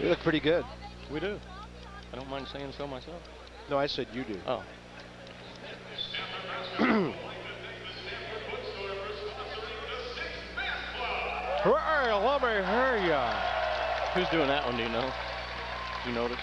We look pretty good. We do. I don't mind saying so myself. No, I said you do. Oh. Hey, let me hear ya. Who's doing that one, do you know? You notice?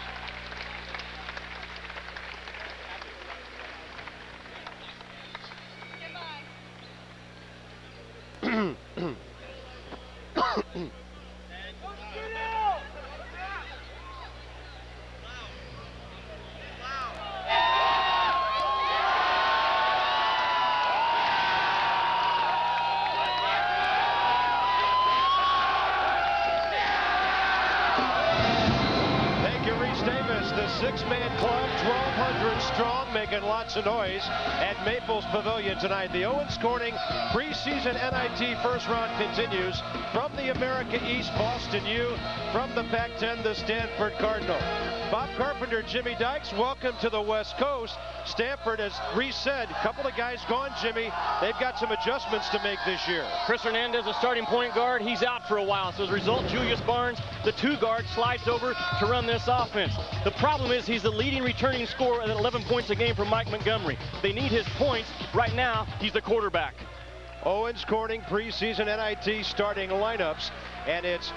Six-man club, 1,200 strong, making lots of noise at Maples Pavilion tonight. The Owens Corning preseason NIT first round continues from the America East, Boston U, from the Pac-10, the Stanford Cardinal. Bob Carpenter, Jimmy Dykes, welcome to the West Coast. Stanford has reset. A couple of guys gone, Jimmy. They've got some adjustments to make this year. Chris Hernandez, a starting point guard, he's out for a while. So as a result, Julius Barnes, the two guard, slides over to run this offense. The problem is he's the leading returning scorer at 11 points a game for Mike Montgomery. They need his points. Right now, he's the quarterback. Owens Corning preseason NIT starting lineups, and it's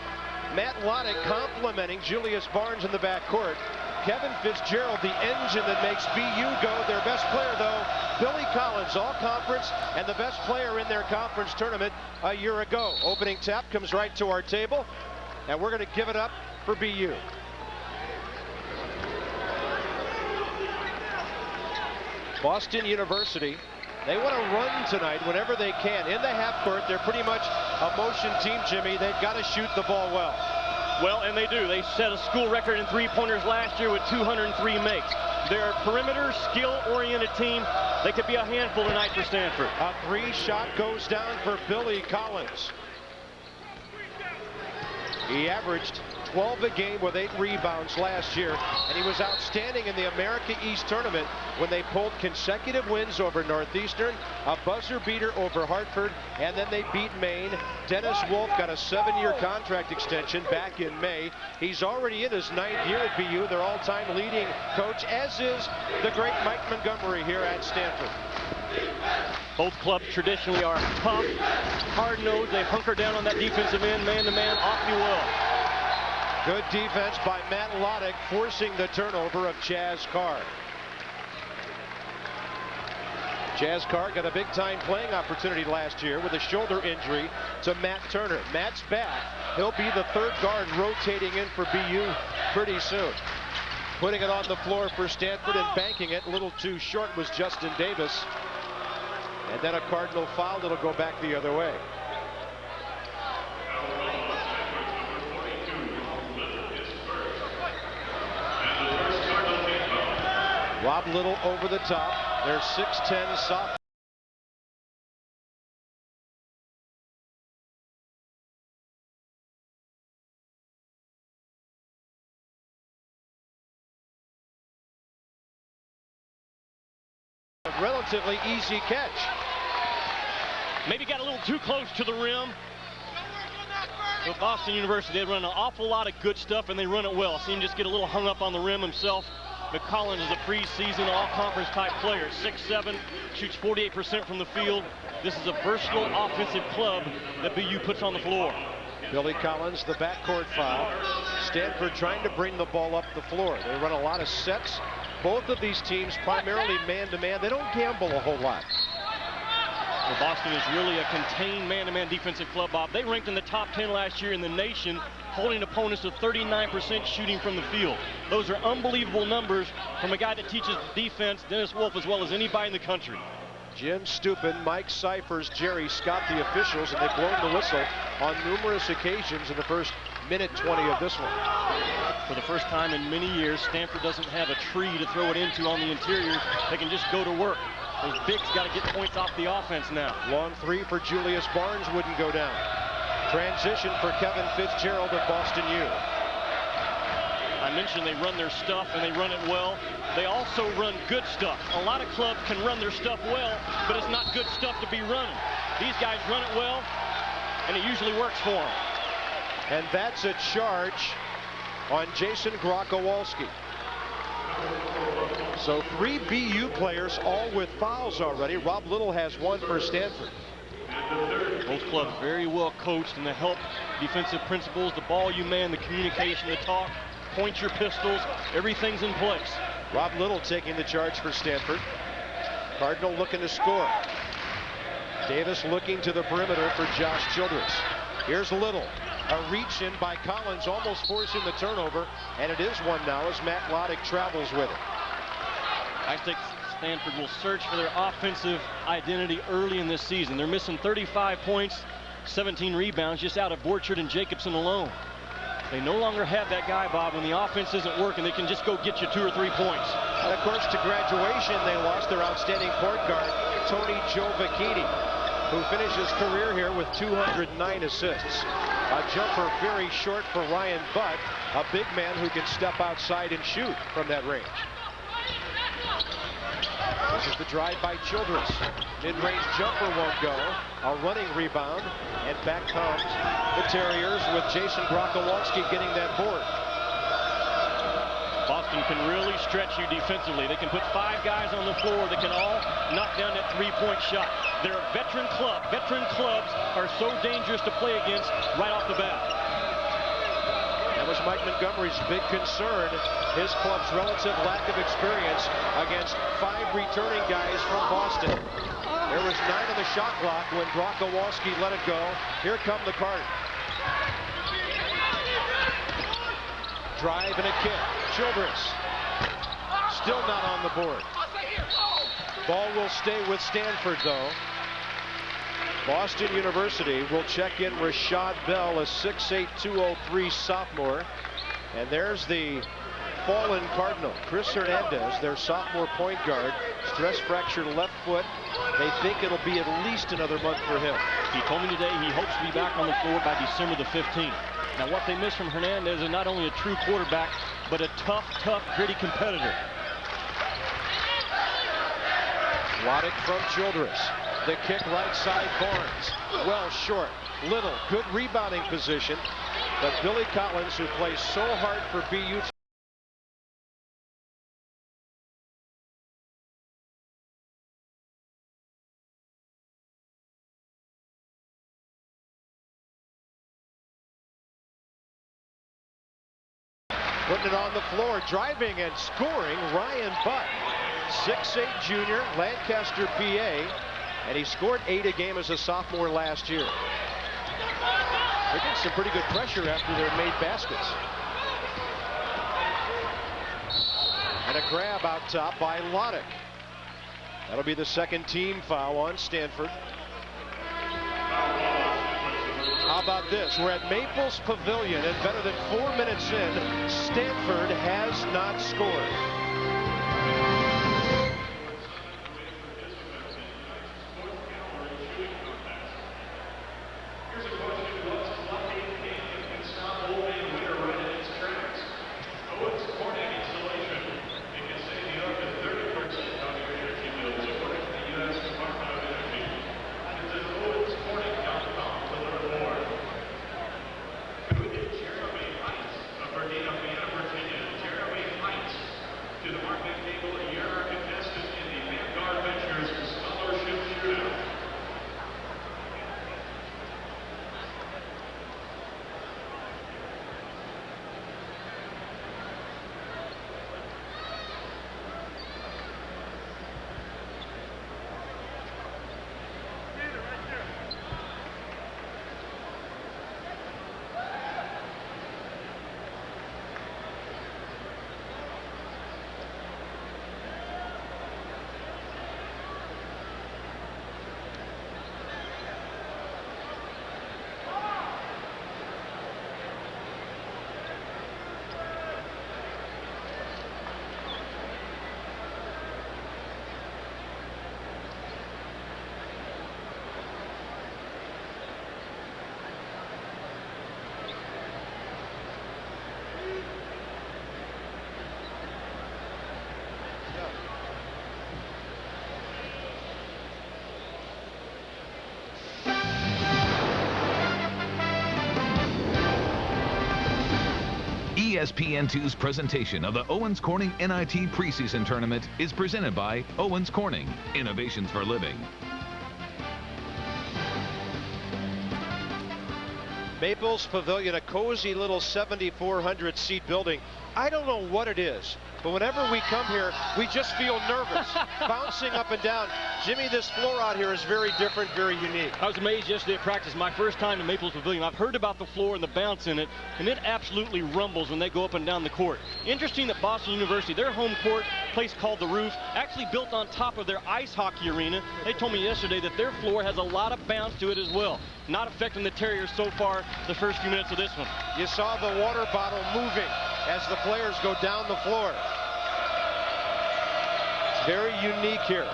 Matt Lottich complimenting Julius Barnes in the backcourt. Kevin Fitzgerald, the engine that makes BU go. Their best player, though, Billy Collins, all-conference, and the best player in their conference tournament a year ago. Opening tap comes right to our table, and we're going to give it up for BU. Boston University, they want to run tonight whenever they can. In the half court, they're pretty much a motion team, Jimmy. They've got to shoot the ball well. Well, and they do. They set a school record in three-pointers last year with 203 makes. They're a perimeter, skill-oriented team. They could be a handful tonight for Stanford. A three-shot goes down for Billy Collins. He averaged 12 a game with 8 rebounds last year, and he was outstanding in the America East tournament when they pulled consecutive wins over Northeastern, a buzzer beater over Hartford, and then they beat Maine. Dennis Wolf got a 7-year contract extension back in May. He's already in his 9th year at BU, their all-time leading coach, as is the great Mike Montgomery here at Stanford. Both clubs traditionally are tough, hard-nosed. They hunker down on that defensive end, man-to-man, off you will. Good defense by Matt Lottich, forcing the turnover of Chaz Carr. Chaz Carr got a big-time playing opportunity last year with a shoulder injury to Matt Turner. Matt's back. He'll be the third guard rotating in for BU pretty soon. Putting it on the floor for Stanford and banking it. A little too short was Justin Davis. And then a Cardinal foul that'll go back the other way. Rob Little over the top. They're 6'10" soft. A relatively easy catch. Maybe got a little too close to the rim. With Boston University, they run an awful lot of good stuff, and they run it well. See him just get a little hung up on the rim himself. McCollins is a preseason all-conference type player, 6'7", shoots 48% from the field. This is a versatile offensive club that BU puts on the floor. Billy Collins, the backcourt foul. Stanford trying to bring the ball up the floor. They run a lot of sets. Both of these teams primarily man-to-man. They don't gamble a whole lot. Well, Boston is really a contained man-to-man defensive club, Bob. They ranked in the top 10 last year in the nation, holding opponents to 39% shooting from the field. Those are unbelievable numbers from a guy that teaches defense, Dennis Wolf, as well as anybody in the country. Jim Stupin, Mike Cyphers, Jerry Scott, the officials, and they've blown the whistle on numerous occasions in the first minute 20 of this one. For the first time in many years, Stanford doesn't have a tree to throw it into on the interior. They can just go to work. Those bigs got to get points off the offense now. Long three for Julius Barnes wouldn't go down. Transition for Kevin Fitzgerald of Boston U. I mentioned they run their stuff and they run it well. They also run good stuff. A lot of clubs can run their stuff well, but it's not good stuff to be running. These guys run it well, and it usually works for them. And that's a charge on Jason Grokowalski. So 3 BU players all with fouls already. Rob Little has 1 for Stanford. Both clubs very well coached in the help defensive principles, the ball you man, the communication, the talk, point your pistols, everything's in place. Rob Little taking the charge for Stanford. Cardinal looking to score. Davis looking to the perimeter for Josh Childress. Here's Little. A reach in by Collins, almost forcing the turnover, and it is 1 now as Matt Lottich travels with it. I think Stanford will search for their offensive identity early in this season. They're missing 35 points, 17 rebounds, just out of Borchard and Jacobson alone. They no longer have that guy, Bob. When the offense isn't working, they can just go get you 2 or 3 points. And of course, to graduation, they lost their outstanding point guard, Tony Giovacchini, who finished his career here with 209 assists. A jumper very short for Ryan Butt, a big man who can step outside and shoot from that range. This is the drive by Childress. Mid-range jumper won't go. A running rebound. And back comes the Terriers with Jason Grokowalski getting that board. Boston can really stretch you defensively. They can put 5 guys on the floor that can all knock down that 3-point shot. They're a veteran club. Veteran clubs are so dangerous to play against right off the bat. That was Mike Montgomery's big concern, his club's relative lack of experience against 5 returning guys from Boston. There was 9 on the shot clock when Grokowalski let it go. Here come the Cardinals. Drive and a kick. Childress still not on the board. Ball will stay with Stanford though. Boston University will check in Rashad Bell, a 6'8", 203 sophomore. And there's the fallen Cardinal, Chris Hernandez, their sophomore point guard. Stress fractured left foot. They think it'll be at least another month for him. He told me today he hopes to be back on the floor by December the 15th. Now what they miss from Hernandez is not only a true quarterback, but a tough, gritty competitor. Lottich from Childress. The kick right side, Barnes. Well short. Little, good rebounding position. But Billy Collins, who plays so hard for BU. Putting it on the floor, driving and scoring, Ryan Butt. 6'8" junior, Lancaster, PA. And he scored 8 a game as a sophomore last year. They're getting some pretty good pressure after their made baskets. And a grab out top by Lottich. That'll be the 2nd team foul on Stanford. How about this? We're at Maples Pavilion, and better than 4 minutes in, Stanford has not scored. ESPN2's presentation of the Owens Corning NIT preseason tournament is presented by Owens Corning, Innovations for Living. Maples Pavilion, a cozy little 7,400 seat building. I don't know what it is, but whenever we come here, we just feel nervous, bouncing up and down. Jimmy, this floor out here is very different, very unique. I was amazed yesterday at practice. My first time to Maples Pavilion. I've heard about the floor and the bounce in it, and it absolutely rumbles when they go up and down the court. Interesting that Boston University, their home court, place called the Roof, actually built on top of their ice hockey arena. They told me yesterday that their floor has a lot of bounce to it as well. Not affecting the Terriers so far the first few minutes of this one. You saw the water bottle moving as the players go down the floor. It's very unique here.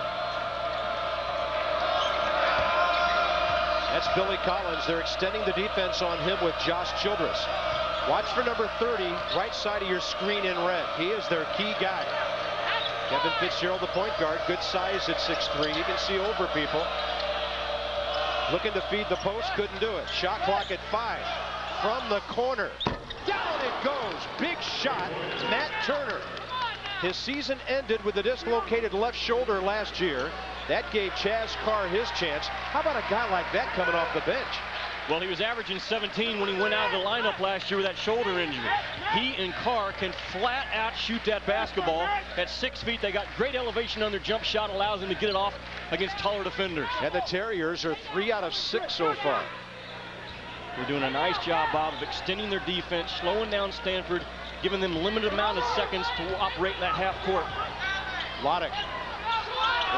That's Billy Collins. They're extending the defense on him with Josh Childress. Watch for number 30, right side of your screen in red. He is their key guy. Kevin Fitzgerald, the point guard, good size at 6'3". He can see over people. Looking to feed the post, couldn't do it. Shot clock at 5. From the corner. Down it goes. Big shot. Matt Turner. His season ended with a dislocated left shoulder last year. That gave Chaz Carr his chance. How about a guy like that coming off the bench? Well, he was averaging 17 when he went out of the lineup last year with that shoulder injury. He and Carr can flat out shoot that basketball. At 6 feet, they got great elevation on their jump shot, allows them to get it off against taller defenders. And the Terriers are 3 out of 6 so far. They're doing a nice job, Bob, of extending their defense, slowing down Stanford, giving them a limited amount of seconds to operate in that half court. Lottich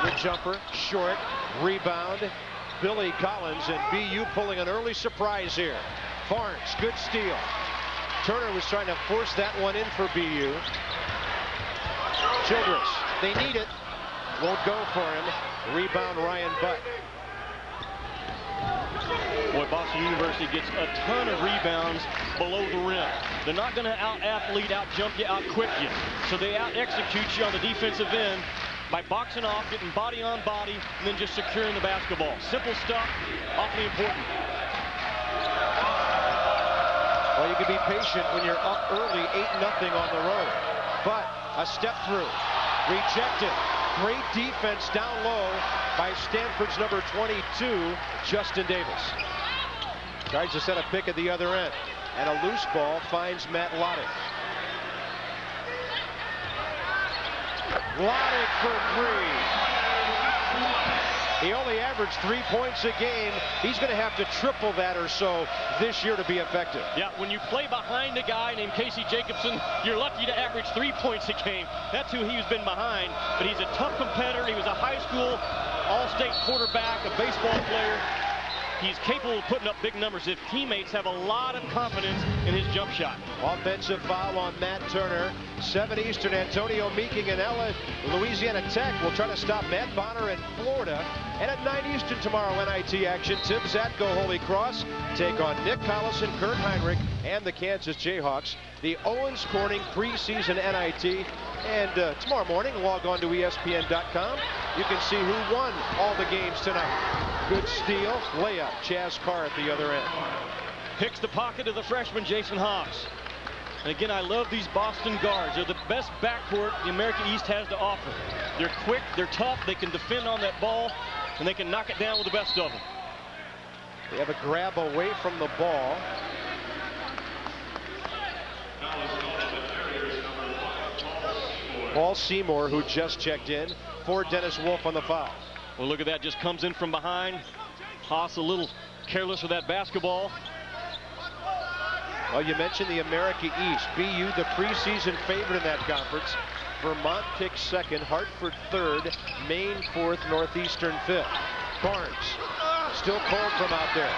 with a jumper, short, rebound. Billy Collins, and BU pulling an early surprise here. Barnes, good steal. Turner was trying to force that one in for BU. Childress, they need it. Won't go for him. Rebound, Ryan Butt. Boy, Boston University gets a ton of rebounds below the rim. They're not going to out-athlete, out-jump you, out-quick you. So they out-execute you on the defensive end by boxing off, getting body on body, and then just securing the basketball. Simple stuff, awfully important. Well, you can be patient when you're up early, 8-0 on the road. But a step through, rejected. Great defense down low by Stanford's number 22, Justin Davis. Tries to set a pick at the other end. And a loose ball finds Matt Lottich. Lottich for 3. He only averaged 3 points a game. He's going to have to triple that or so this year to be effective. Yeah, when you play behind a guy named Casey Jacobson, you're lucky to average 3 points a game. That's who he's been behind. But he's a tough competitor. He was a high school all-state quarterback, a baseball player. He's capable of putting up big numbers if teammates have a lot of confidence in his jump shot. Offensive foul on Matt Turner. 7 Eastern, Antonio Meeking and Louisiana Tech will try to stop Matt Bonner in Florida. And at 9 Eastern tomorrow, NIT action. Tim Zatko, Holy Cross, take on Nick Collison, Kurt Heinrich, and the Kansas Jayhawks. The Owens Corning preseason NIT. And tomorrow morning, log on to ESPN.com. You can see who won all the games tonight. Good steal, layup, Chaz Carr at the other end. Picks the pocket of the freshman, Jason Hobbs. And again, I love these Boston guards. They're the best backcourt the American East has to offer. They're quick, they're tough, they can defend on that ball, and they can knock it down with the best of them. They have a grab away from the ball. Paul Seymour, who just checked in, for Dennis Wolf on the foul. Well, look at that, just comes in from behind. Haas a little careless with that basketball. Well, you mentioned the America East. BU, the preseason favorite in that conference. Vermont picks second, Hartford third, Maine fourth, Northeastern fifth. Barnes, still cold from out there.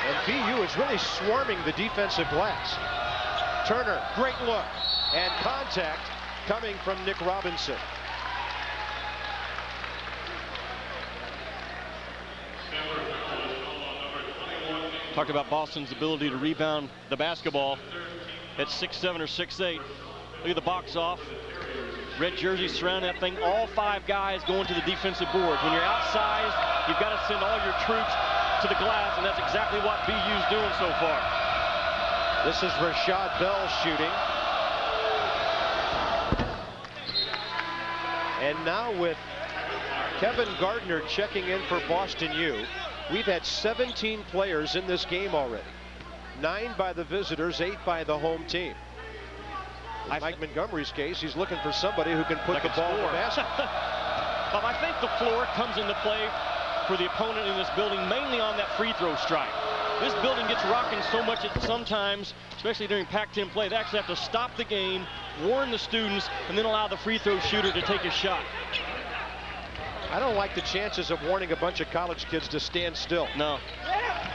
And BU is really swarming the defensive glass. Turner, great look. And contact coming from Nick Robinson. Talked about Boston's ability to rebound the basketball at 6'7" or 6'8". Look at the box off. Red jerseys surround that thing. All 5 guys going to the defensive boards. When you're outsized, you've got to send all your troops to the glass, and that's exactly what BU's doing so far. This is Rashad Bell shooting. And now with Kevin Gardner checking in for Boston U, we've had 17 players in this game already. 9 by the visitors, 8 by the home team. In Mike Montgomery's case, he's looking for somebody who can put the ball in the basket. Bob, I think the floor comes into play for the opponent in this building, mainly on that free throw strike. This building gets rocking so much that sometimes, especially during Pac-10 play, they actually have to stop the game, warn the students, and then allow the free throw shooter to take a shot. I don't like the chances of warning a bunch of college kids to stand still. No.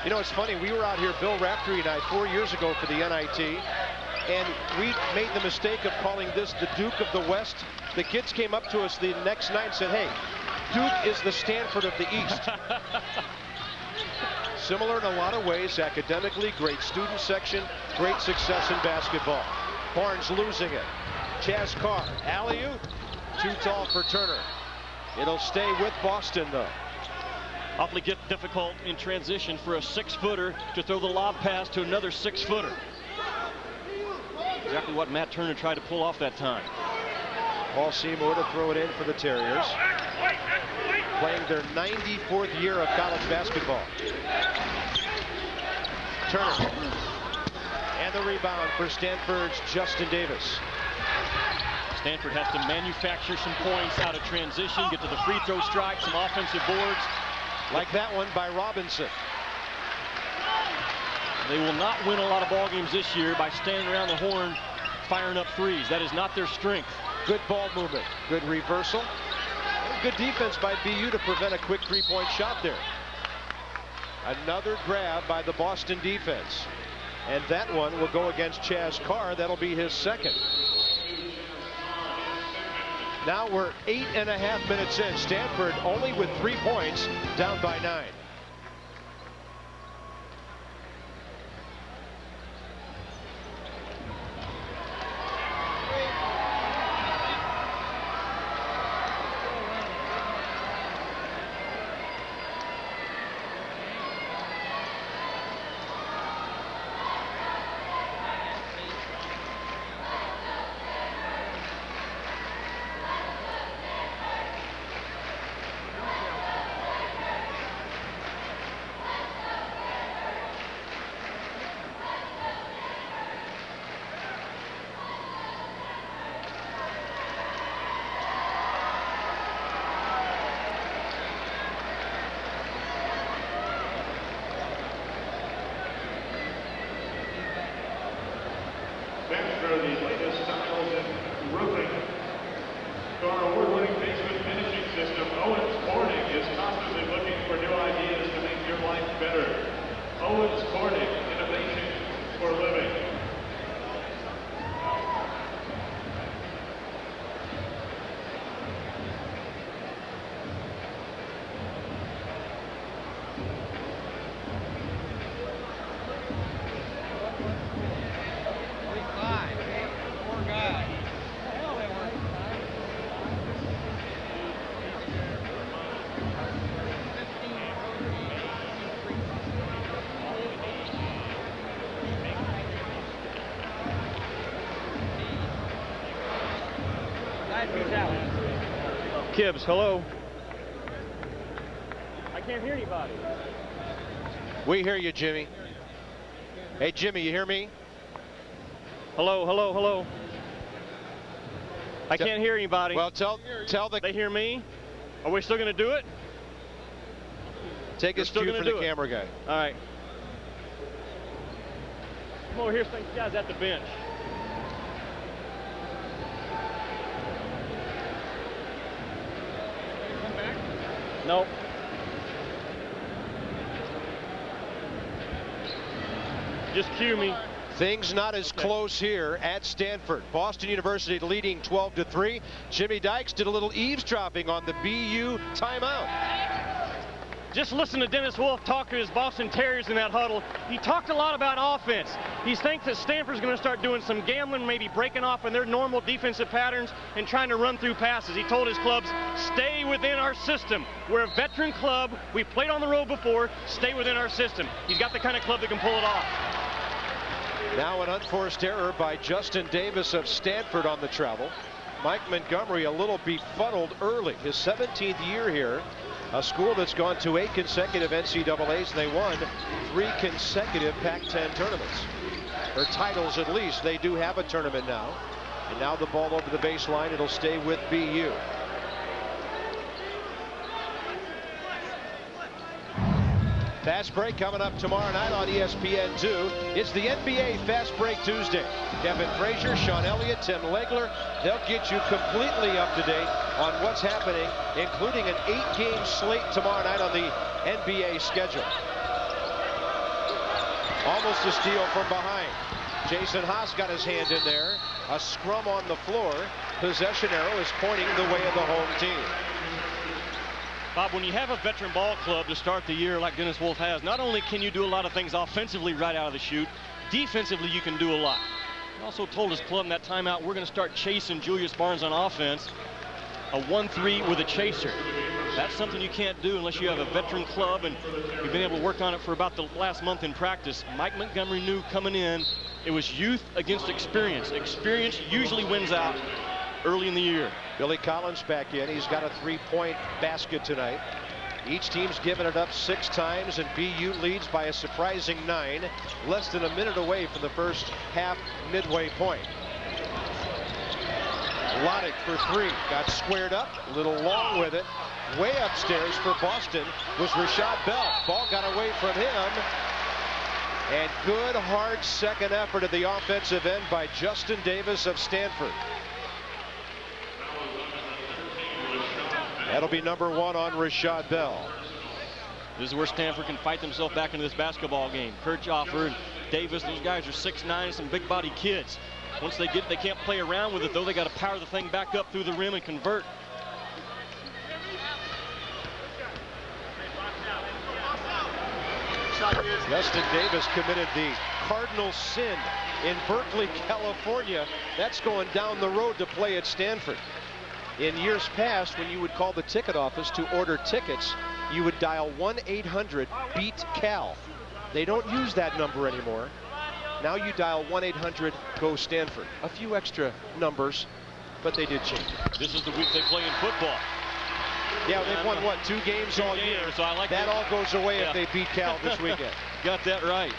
You know, it's funny. We were out here, Bill Raftery and I, 4 years ago for the NIT, and we made the mistake of calling this the Duke of the West. The kids came up to us the next night and said, hey, Duke is the Stanford of the East. Similar in a lot of ways, academically, great student section, great success in basketball. Barnes losing it. Chaz Carr, alley-oop, too tall for Turner. It'll stay with Boston, though. Awfully difficult in transition for a 6-footer to throw the lob pass to another 6-footer. Exactly what Matt Turner tried to pull off that time. Paul Seymour to throw it in for the Terriers. Playing their 94th year of college basketball. Turner. And the rebound for Stanford's Justin Davis. Stanford has to manufacture some points out of transition, get to the free throw strike, some offensive boards. Like that one by Robinson. They will not win a lot of ball games this year by standing around the horn firing up threes. That is not their strength. Good ball movement, good reversal. Good defense by BU to prevent a quick three-point shot there. Another grab by the Boston defense. And that one will go against Chaz Carr. That'll be his second. Now we're 8.5 minutes in. Stanford only with 3 points, down by 9. For the latest styles in roofing, to our award-winning basement finishing system, Owens Corning is constantly looking for new ideas to make your life better. Owens Corning, innovation for living. Kibbs, hello. I can't hear anybody. We hear you, Jimmy. Hey, Jimmy, you hear me? Hello, hello, hello. I can't hear anybody. Well, tell the... They hear me? Are we still going to do it? Take his cue from the camera guy. All right. Come over here, some guys at the bench. Nope. Just cue me. Things not as close here at Stanford. Boston University leading 12-3. Jimmy Dykes did a little eavesdropping on the BU timeout. Just listen to Dennis Wolf talk to his Boston Terriers in that huddle. He talked a lot about offense. He thinks that Stanford's going to start doing some gambling, maybe breaking off in their normal defensive patterns and trying to run through passes. He told his clubs, stay within our system. We're a veteran club. We played on the road before. Stay within our system. He's got the kind of club that can pull it off. Now an unforced error by Justin Davis of Stanford on the travel. Mike Montgomery a little befuddled early. His 17th year here. A school that's gone to 8 consecutive NCAAs, and they won 3 consecutive Pac-10 tournaments. Or titles at least. They do have a tournament now. And now the ball over the baseline. It'll stay with BU. Fast break coming up tomorrow night on ESPN2. It's the NBA Fast Break Tuesday. Kevin Frazier, Sean Elliott, Tim Legler. They'll get you completely up to date on what's happening, including an 8-game slate tomorrow night on the NBA schedule. Almost a steal from behind. Jason Haas got his hand in there. A scrum on the floor. Possession arrow is pointing the way of the home team. Bob, when you have a veteran ball club to start the year like Dennis Wolf has, not only can you do a lot of things offensively right out of the chute, defensively you can do a lot. He also told his club in that timeout, we're going to start chasing Julius Barnes on offense. A 1-3 with a chaser. That's something you can't do unless you have a veteran club, and you've been able to work on it for about the last month in practice. Mike Montgomery knew coming in, it was youth against experience. Experience usually wins out early in the year. Billy Collins back in. He's got a 3-point basket tonight. Each team's given it up 6 times, and BU leads by a surprising 9. Less than a minute away from the first half midway point. Lottich for 3. Got squared up. A little long with it. Way upstairs for Boston was Rashad Bell. Ball got away from him. And good, hard second effort at the offensive end by Justin Davis of Stanford. That'll be number 1 on Rashad Bell. This is where Stanford can fight themselves back into this basketball game. Kirchhoffer and Davis, those guys are 6'9", some big body kids. Once they get, they can't play around with it though. They got to power the thing back up through the rim and convert. Justin Davis committed the cardinal sin in Berkeley, California. That's going down the road to play at Stanford. In years past, when you would call the ticket office to order tickets, you would dial 1-800-BEAT-CAL. They don't use that number anymore. Now you dial 1-800-GO-STANFORD. A few extra numbers, but they did change it. This is the week they play in football. Yeah, they've won, what, 2 games all year? So I like that all goes away if they beat Cal this weekend. Got that right.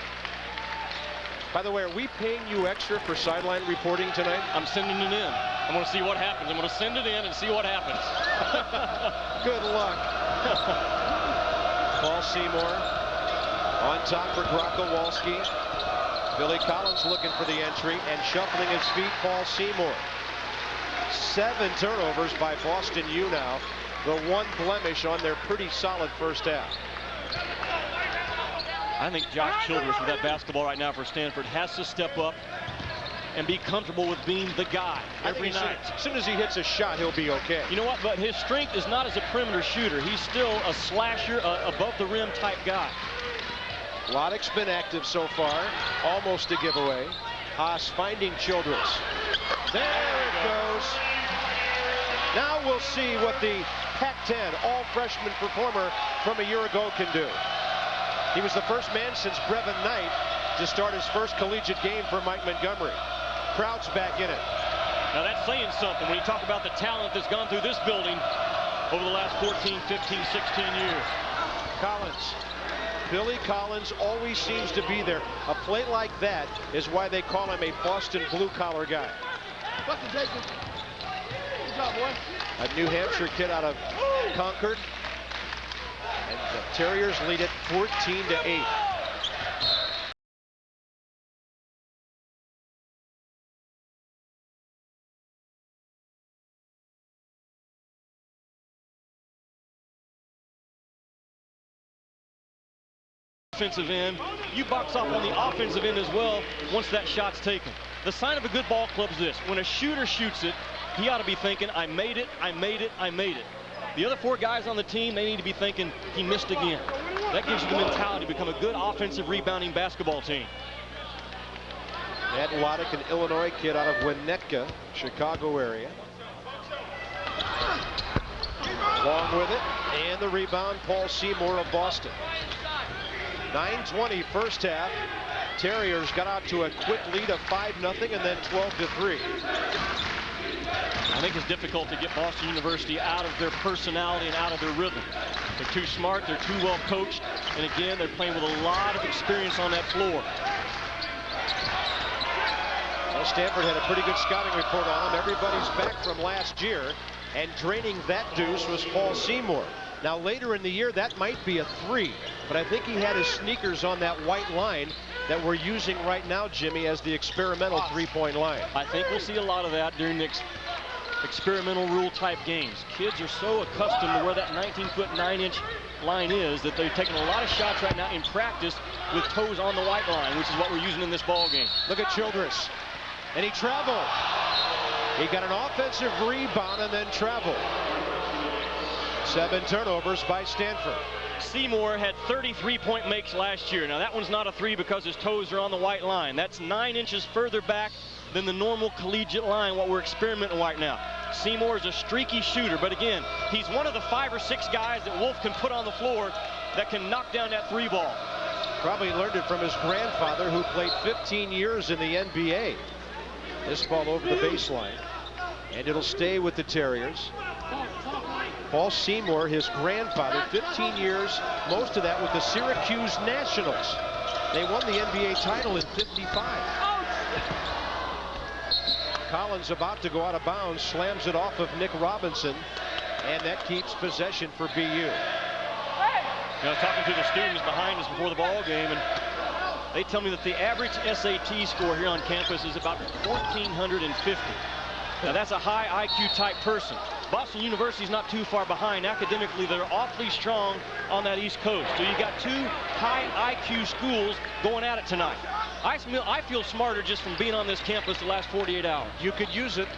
By the way, are we paying you extra for sideline reporting tonight? I'm sending it in. I'm going to see what happens. I'm going to send it in and see what happens. Good luck. Paul Seymour on top for Brock Kowalski. Billy Collins looking for the entry and shuffling his feet, Paul Seymour. 7 turnovers by Boston U now. The one blemish on their pretty solid first half. I think Josh Childress with that basketball right now for Stanford has to step up and be comfortable with being the guy every night. As soon as he hits a shot, he'll be okay. You know what? But his strength is not as a perimeter shooter. He's still a slasher, above the rim type guy. Lottich's been active so far. Almost a giveaway. Haas finding Childress. There it goes. Now we'll see what the Pac-10 all-freshman performer from a year ago can do. He was the first man since Brevin Knight to start his first collegiate game for Mike Montgomery. Crowd's back in it. Now that's saying something when you talk about the talent that's gone through this building over the last 14, 15, 16 years. Collins. Billy Collins always seems to be there. A play like that is why they call him a Boston blue-collar guy. Good job, boy. A New Hampshire kid out of Concord. And the Terriers lead it 14-8. Offensive end, you box off on the offensive end as well once that shot's taken. The sign of a good ball club is this: when a shooter shoots it, he ought to be thinking, I made it, I made it, I made it. The other 4 guys on the team, they need to be thinking, he missed again. That gives you the mentality to become a good offensive rebounding basketball team. Matt Lottich, an Illinois kid out of Winnetka, Chicago area. Long with it, and the rebound, Paul Seymour of Boston. 9:20 first half. Terriers got out to a quick lead of 5-0 and then 12-3. I think it's difficult to get Boston University out of their personality and out of their rhythm. They're too smart, they're too well coached, and again, they're playing with a lot of experience on that floor. Well, Stanford had a pretty good scouting report on them. Everybody's back from last year, and draining that deuce was Paul Seymour. Now, later in the year, that might be a 3, but I think he had his sneakers on that white line that we're using right now, Jimmy, as the experimental three-point line. I think we'll see a lot of that during the experimental rule type games. Kids are so accustomed to where that 19-foot 9-inch line is that they're taking a lot of shots right now in practice with toes on the white line, which is what we're using in this ball game. Look at Childress, and he traveled. He got an offensive rebound and then traveled. 7 turnovers by Stanford. Seymour had 33-point makes last year. Now that one's not a 3 because his toes are on the white line. That's 9 inches further back than the normal collegiate line, what we're experimenting right now. Seymour is a streaky shooter, but again, he's one of the 5 or 6 guys that Wolf can put on the floor that can knock down that 3 ball. Probably learned it from his grandfather, who played 15 years in the NBA. This ball over the baseline, and it'll stay with the Terriers. Paul Seymour, his grandfather, 15 years, most of that with the Syracuse Nationals. They won the NBA title in '55. Collins about to go out of bounds, slams it off of Nick Robinson, and that keeps possession for BU. You know, I was talking to the students behind us before the ball game, and they tell me that the average SAT score here on campus is about 1,450. Now that's a high IQ type person. Boston University is not too far behind. Academically, they're awfully strong on that East Coast. So you got 2 high IQ schools going at it tonight. I feel smarter just from being on this campus the last 48 hours. You could use it.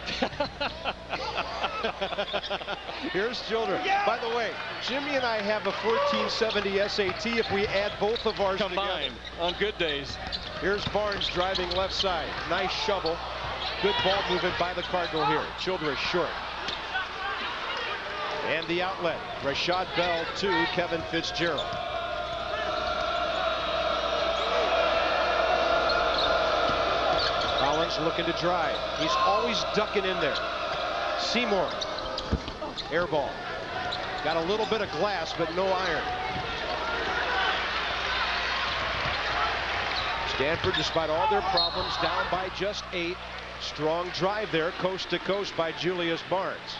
Here's Childress. Yeah! By the way, Jimmy and I have a 1470 SAT if we add both of ours combined together. On good days. Here's Barnes driving left side. Nice shovel. Good ball movement by the Cardinal here. Childress short. And the outlet. Rashad Bell to Kevin Fitzgerald. Collins looking to drive. He's always ducking in there. Seymour. Air ball. Got a little bit of glass, but no iron. Stanford, despite all their problems, down by just 8. Strong drive there, coast to coast by Julius Barnes.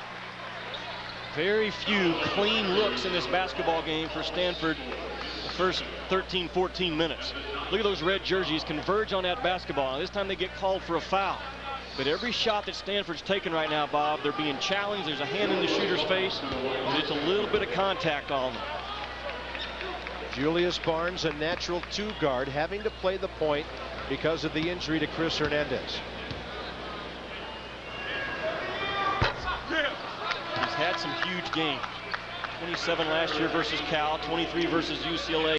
Very few clean looks in this basketball game for Stanford the first 13, 14 minutes. Look at those red jerseys converge on that basketball. Now, this time they get called for a foul. But every shot that Stanford's taking right now, Bob, they're being challenged. There's a hand in the shooter's face, and it's a little bit of contact on them. Julius Barnes, a natural 2 guard, having to play the point because of the injury to Chris Hernandez. He's had some huge games. 27 last year versus Cal, 23 versus UCLA.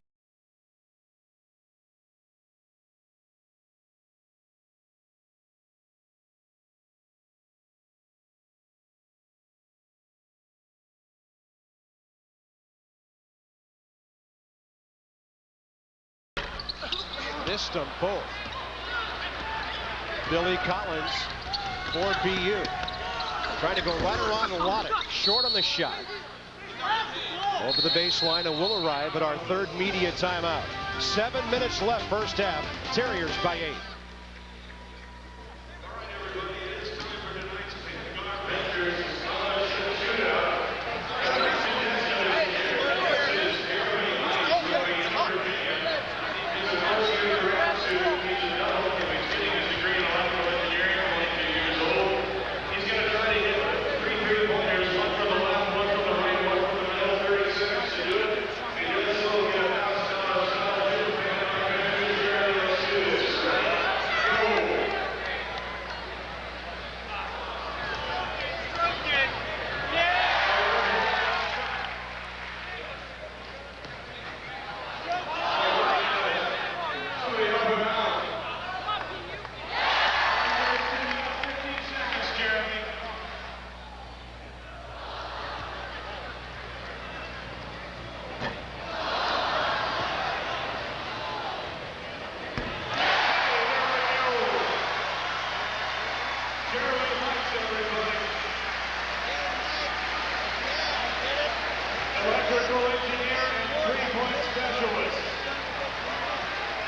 Missed them both. Billy Collins for BU. Trying to go right around Lottich. Short on the shot. Over the baseline, and will arrive at our 3rd media timeout. 7 minutes left, first half. Terriers by 8.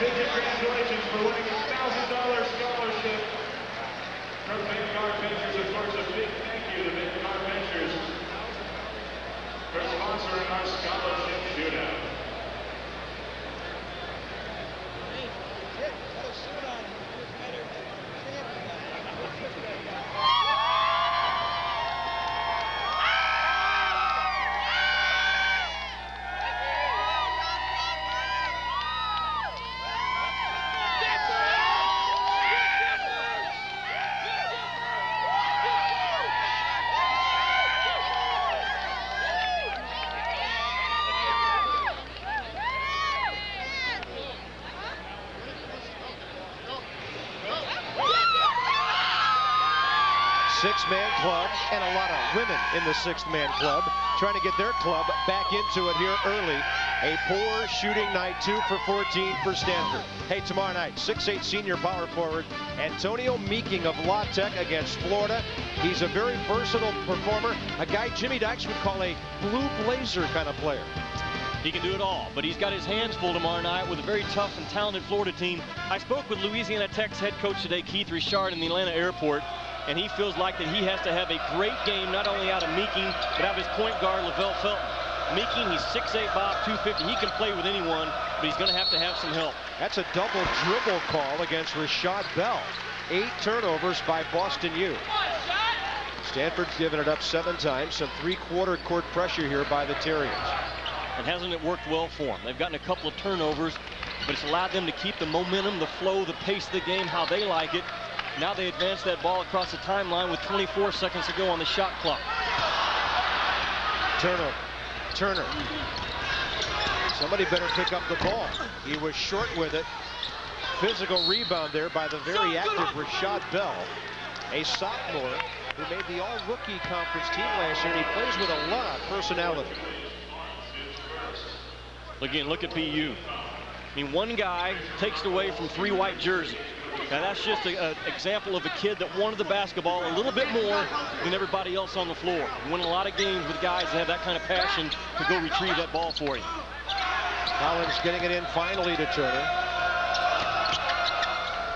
Big congratulations for winning a $1,000 scholarship from Vanguard Ventures. Of course, a big thank you to Vanguard Ventures for sponsoring our scholarship shootout. Six-man club and a lot of women in the sixth-man club trying to get their club back into it here early. A poor shooting night, 2 for 14 for Stanford. Hey, tomorrow night, 6'8" senior power forward Antonio Meeking of La Tech against Florida. He's a very versatile performer, a guy Jimmy Dykes would call a blue blazer kind of player. He can do it all, but he's got his hands full tomorrow night with a very tough and talented Florida team. I spoke with Louisiana Tech's head coach today, Keith Richard, in the Atlanta airport, and he feels like that he has to have a great game, not only out of Meeking, but out of his point guard, Lavelle Felton. Meeking, he's 6'8", Bob, 250. He can play with anyone, but he's going to have some help. That's a double dribble call against Rashad Bell. 8 turnovers by Boston U. Stanford's given it up 7 times. Some three-quarter court pressure here by the Terriers. And hasn't it worked well for them? They've gotten a couple of turnovers, but it's allowed them to keep the momentum, the flow, the pace of the game, how they like it. Now they advance that ball across the timeline with 24 seconds to go on the shot clock. Turnover. Turner. Somebody better pick up the ball. He was short with it. Physical rebound there by the very active Rashad Bell, a sophomore who made the all-rookie conference team last year, and he plays with a lot of personality. Again, look at BU. I mean, one guy takes it away from 3 white jerseys. Now that's just an example of a kid that wanted the basketball a little bit more than everybody else on the floor. You win a lot of games with guys that have that kind of passion to go retrieve that ball for you. Collins getting it in finally to Turner.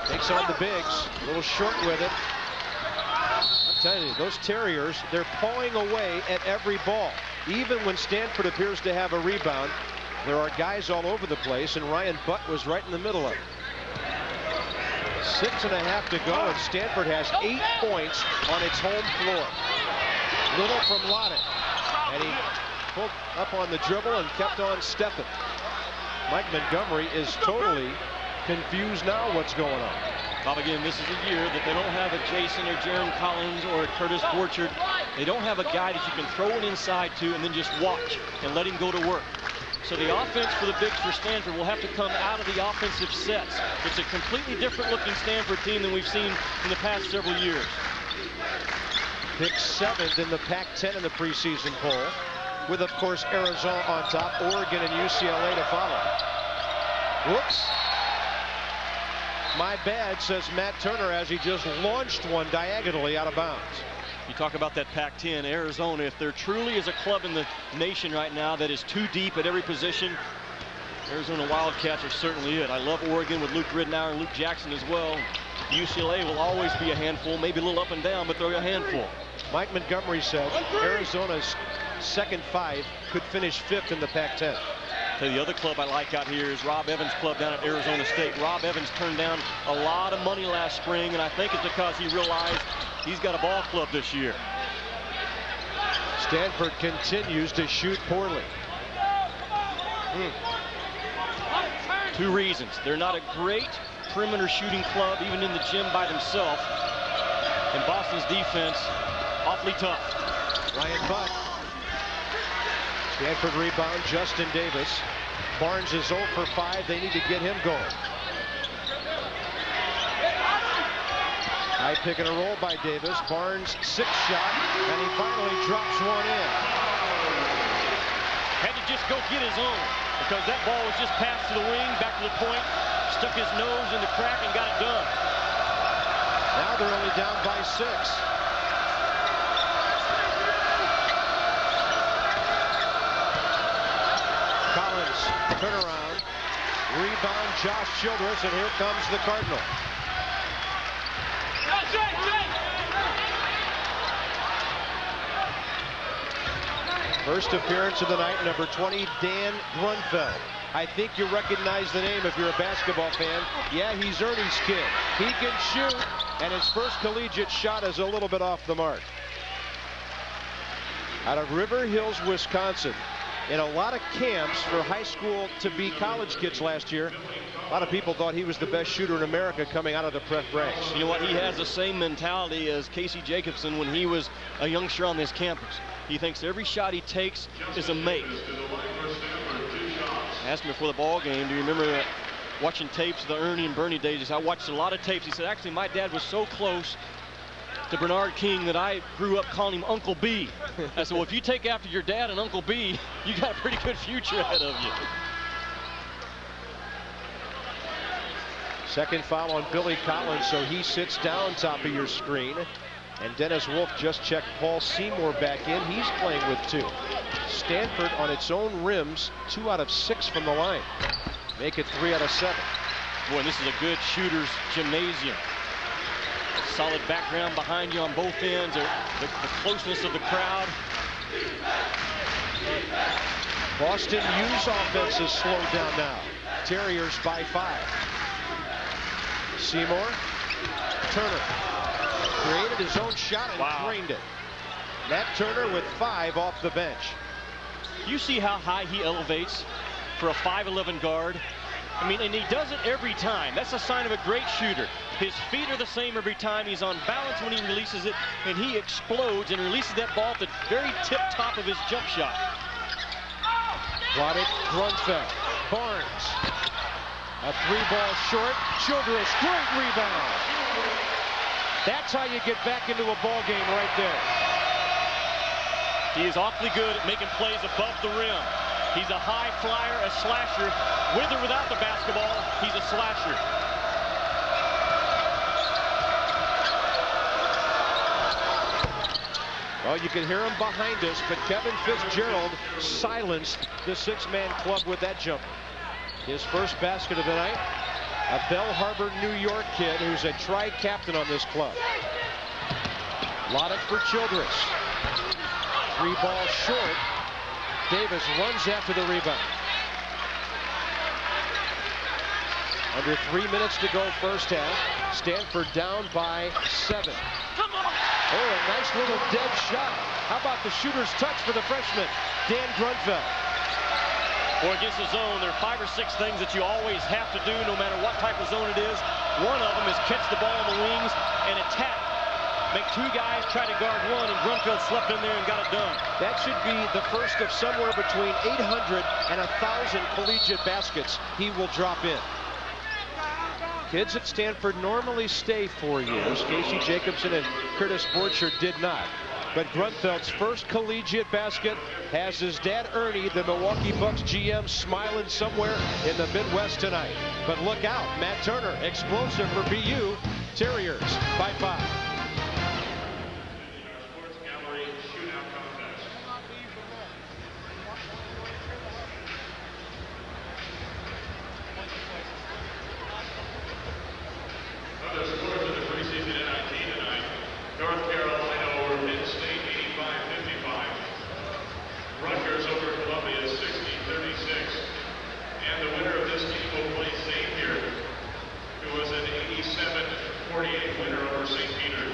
Takes on the bigs, a little short with it. I'm telling you, those Terriers, they're pawing away at every ball. Even when Stanford appears to have a rebound, there are guys all over the place, and Ryan Butt was right in the middle of it. 6.5 to go, and Stanford has 8 points on its home floor. Little from Lottich, and he pulled up on the dribble and kept on stepping. Mike Montgomery is totally confused now what's going on. Bob, again, this is a year that they don't have a Jason or Jaron Collins or a Curtis Borchard. They don't have a guy that you can throw it inside to and then just watch and let him go to work. So the offense for the bigs for Stanford will have to come out of the offensive sets. It's a completely different looking Stanford team than we've seen in the past several years. Picked 7th in the Pac-10 in the preseason poll, with, of course, Arizona on top, Oregon and UCLA to follow. Whoops. My bad, says Matt Turner as he just launched one diagonally out of bounds. You talk about that Pac-10, Arizona, if there truly is a club in the nation right now that is too deep at every position, Arizona Wildcats are certainly it. I love Oregon with Luke Ridnour and Luke Jackson as well. UCLA will always be a handful, maybe a little up and down, but they're a handful. Mike Montgomery said Arizona's second 5 could finish 5th in the Pac-10. So the other club I like out here is Rob Evans' club down at Arizona State. Rob Evans turned down a lot of money last spring, and I think it's because he realized he's got a ball club this year. Stanford continues to shoot poorly. 2 reasons. They're not a great perimeter shooting club, even in the gym by themselves. And Boston's defense, awfully tough. Ryan Butt. Stanford rebound, Justin Davis. Barnes is 0 for 5. They need to get him going. High pick and a roll by Davis. Barnes 6 shot, and he finally drops one in. Had to just go get his own, because that ball was just passed to the wing, back to the point, stuck his nose in the crack and got it done. Now they're only down by 6. Collins, turnaround. Rebound, Josh Childress, and here comes the Cardinal. First appearance of the night, number 20, Dan Grunfeld. I think you recognize the name if you're a basketball fan. Yeah, he's Ernie's kid. He can shoot, and his first collegiate shot is a little bit off the mark. Out of River Hills, Wisconsin. In a lot of camps for high school to be college kids last year, a lot of people thought he was the best shooter in America coming out of the prep ranks. You know what? He has the same mentality as Casey Jacobson when he was a youngster on this campus. He thinks every shot he takes is a make. I asked him before the ball game, do you remember watching tapes of the Ernie and Bernie days? I watched a lot of tapes. He said, actually, my dad was so close to Bernard King that I grew up calling him Uncle B. I said, well, if you take after your dad and Uncle B, you got a pretty good future ahead of you. Second foul on Billy Collins, so he sits down top of your screen. And Dennis Wolf just checked Paul Seymour back in. He's playing with 2. Stanford on its own rims, 2 out of 6 from the line. Make it 3 out of 7. Boy, this is a good shooter's gymnasium. Solid background behind you on both ends. The closeness of the crowd. Boston U's offense is slowed down now. Terriers by 5. Seymour. Turner. Created his own shot and drained it. Matt Turner with 5 off the bench. You see how high he elevates for a 5'11" guard. I mean, and he does it every time. That's a sign of a great shooter. His feet are the same every time. He's on balance when he releases it, and he explodes and releases that ball at the very tip top of his jump shot. Lottich, Grunfeld, Barnes. A 3-ball short. Childress, great rebound. That's how you get back into a ball game right there. He is awfully good at making plays above the rim. He's a high flyer, a slasher. With or without the basketball, he's a slasher. Well, you can hear him behind us, but Kevin Fitzgerald silenced the 6-man club with that jumper. His first basket of the night. A Bell Harbor, New York kid who's a tri-captain on this club. Lottich for Childress. 3-ball short. Davis runs after the rebound. Under 3 minutes to go first half. Stanford down by 7. Oh, a nice little dead shot. How about the shooter's touch for the freshman, Dan Grunfeld? Or against the zone, there are 5 or 6 things that you always have to do no matter what type of zone it is. One of them is catch the ball on the wings and attack. Make 2 guys try to guard 1, and Grunfeld slept in there and got it done. That should be the first of somewhere between 800 and 1,000 collegiate baskets he will drop in. Kids at Stanford normally stay 4 years. Casey Jacobson and Curtis Borchard did not. But Grunfeld's first collegiate basket has his dad Ernie, the Milwaukee Bucks GM, smiling somewhere in the Midwest tonight. But look out, Matt Turner, explosive for BU. Terriers by 5. Other scores in the preseason NIT tonight. North Carolina over Penn State 85-55. Rutgers over Columbia 60-36. And the winner of this game will play Xavier, who was an 87-48 winner over St. Peter's.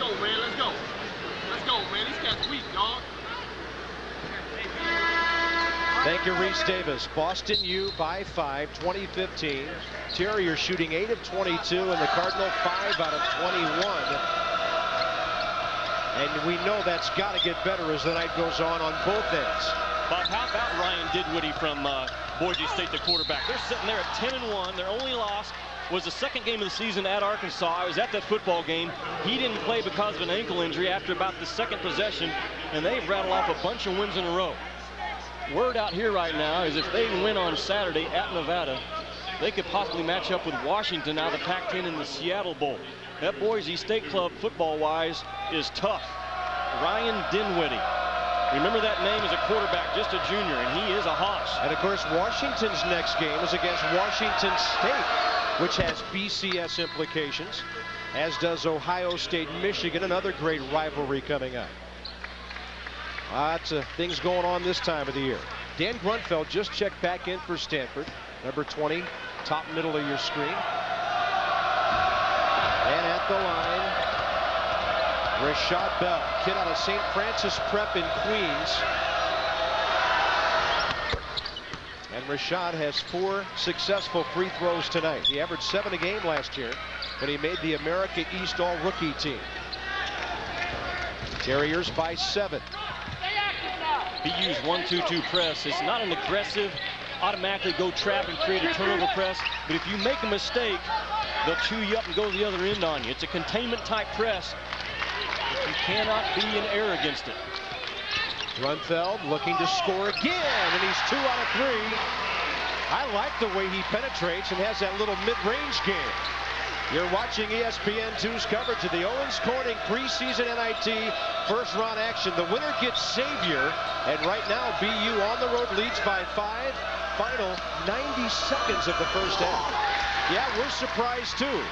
go, man. Let's go. Let's go, man. These cats weak, dog. Thank you, Reese Davis. Boston U by 5, 2015. Terriers shooting 8 of 22, and the Cardinal 5 out of 21. And we know that's got to get better as the night goes on both ends. Bob, how about Ryan Dinwiddie from Boise State, the quarterback? They're sitting there at 10-1. Their only loss was the second game of the season at Arkansas. I was at that football game. He didn't play because of an ankle injury after about the second possession, and they've rattled off a bunch of wins in a row. Word out here right now is if they win on Saturday at Nevada, they could possibly match up with Washington out of the Pac-10 in the Seattle Bowl. That Boise State club, football-wise, is tough. Ryan Dinwiddie. Remember that name as a quarterback, just a junior, and he is a hoss. And, of course, Washington's next game is against Washington State, which has BCS implications, as does Ohio State, Michigan, another great rivalry coming up. Lots of things going on this time of the year. Dan Grunfeld just checked back in for Stanford. Number 20, top middle of your screen. And at the line, Rashad Bell, kid out of St. Francis Prep in Queens. And Rashad has 4 successful free throws tonight. He averaged 7 a game last year when he made the America East All-Rookie team. Terriers by 7. BU's 1-2-2 press. It's not an aggressive, automatically go trap and create a turnover press. But if you make a mistake, they'll chew you up and go to the other end on you. It's a containment type press. But you cannot be in error against it. Grunfeld looking to score again, and he's 2 out of 3. I like the way he penetrates and has that little mid-range game. You're watching ESPN2's coverage of the Owens Corning preseason NIT first round action. The winner gets Xavier, and right now BU on the road leads by 5. Final 90 seconds of the first half. Yeah, we're surprised too.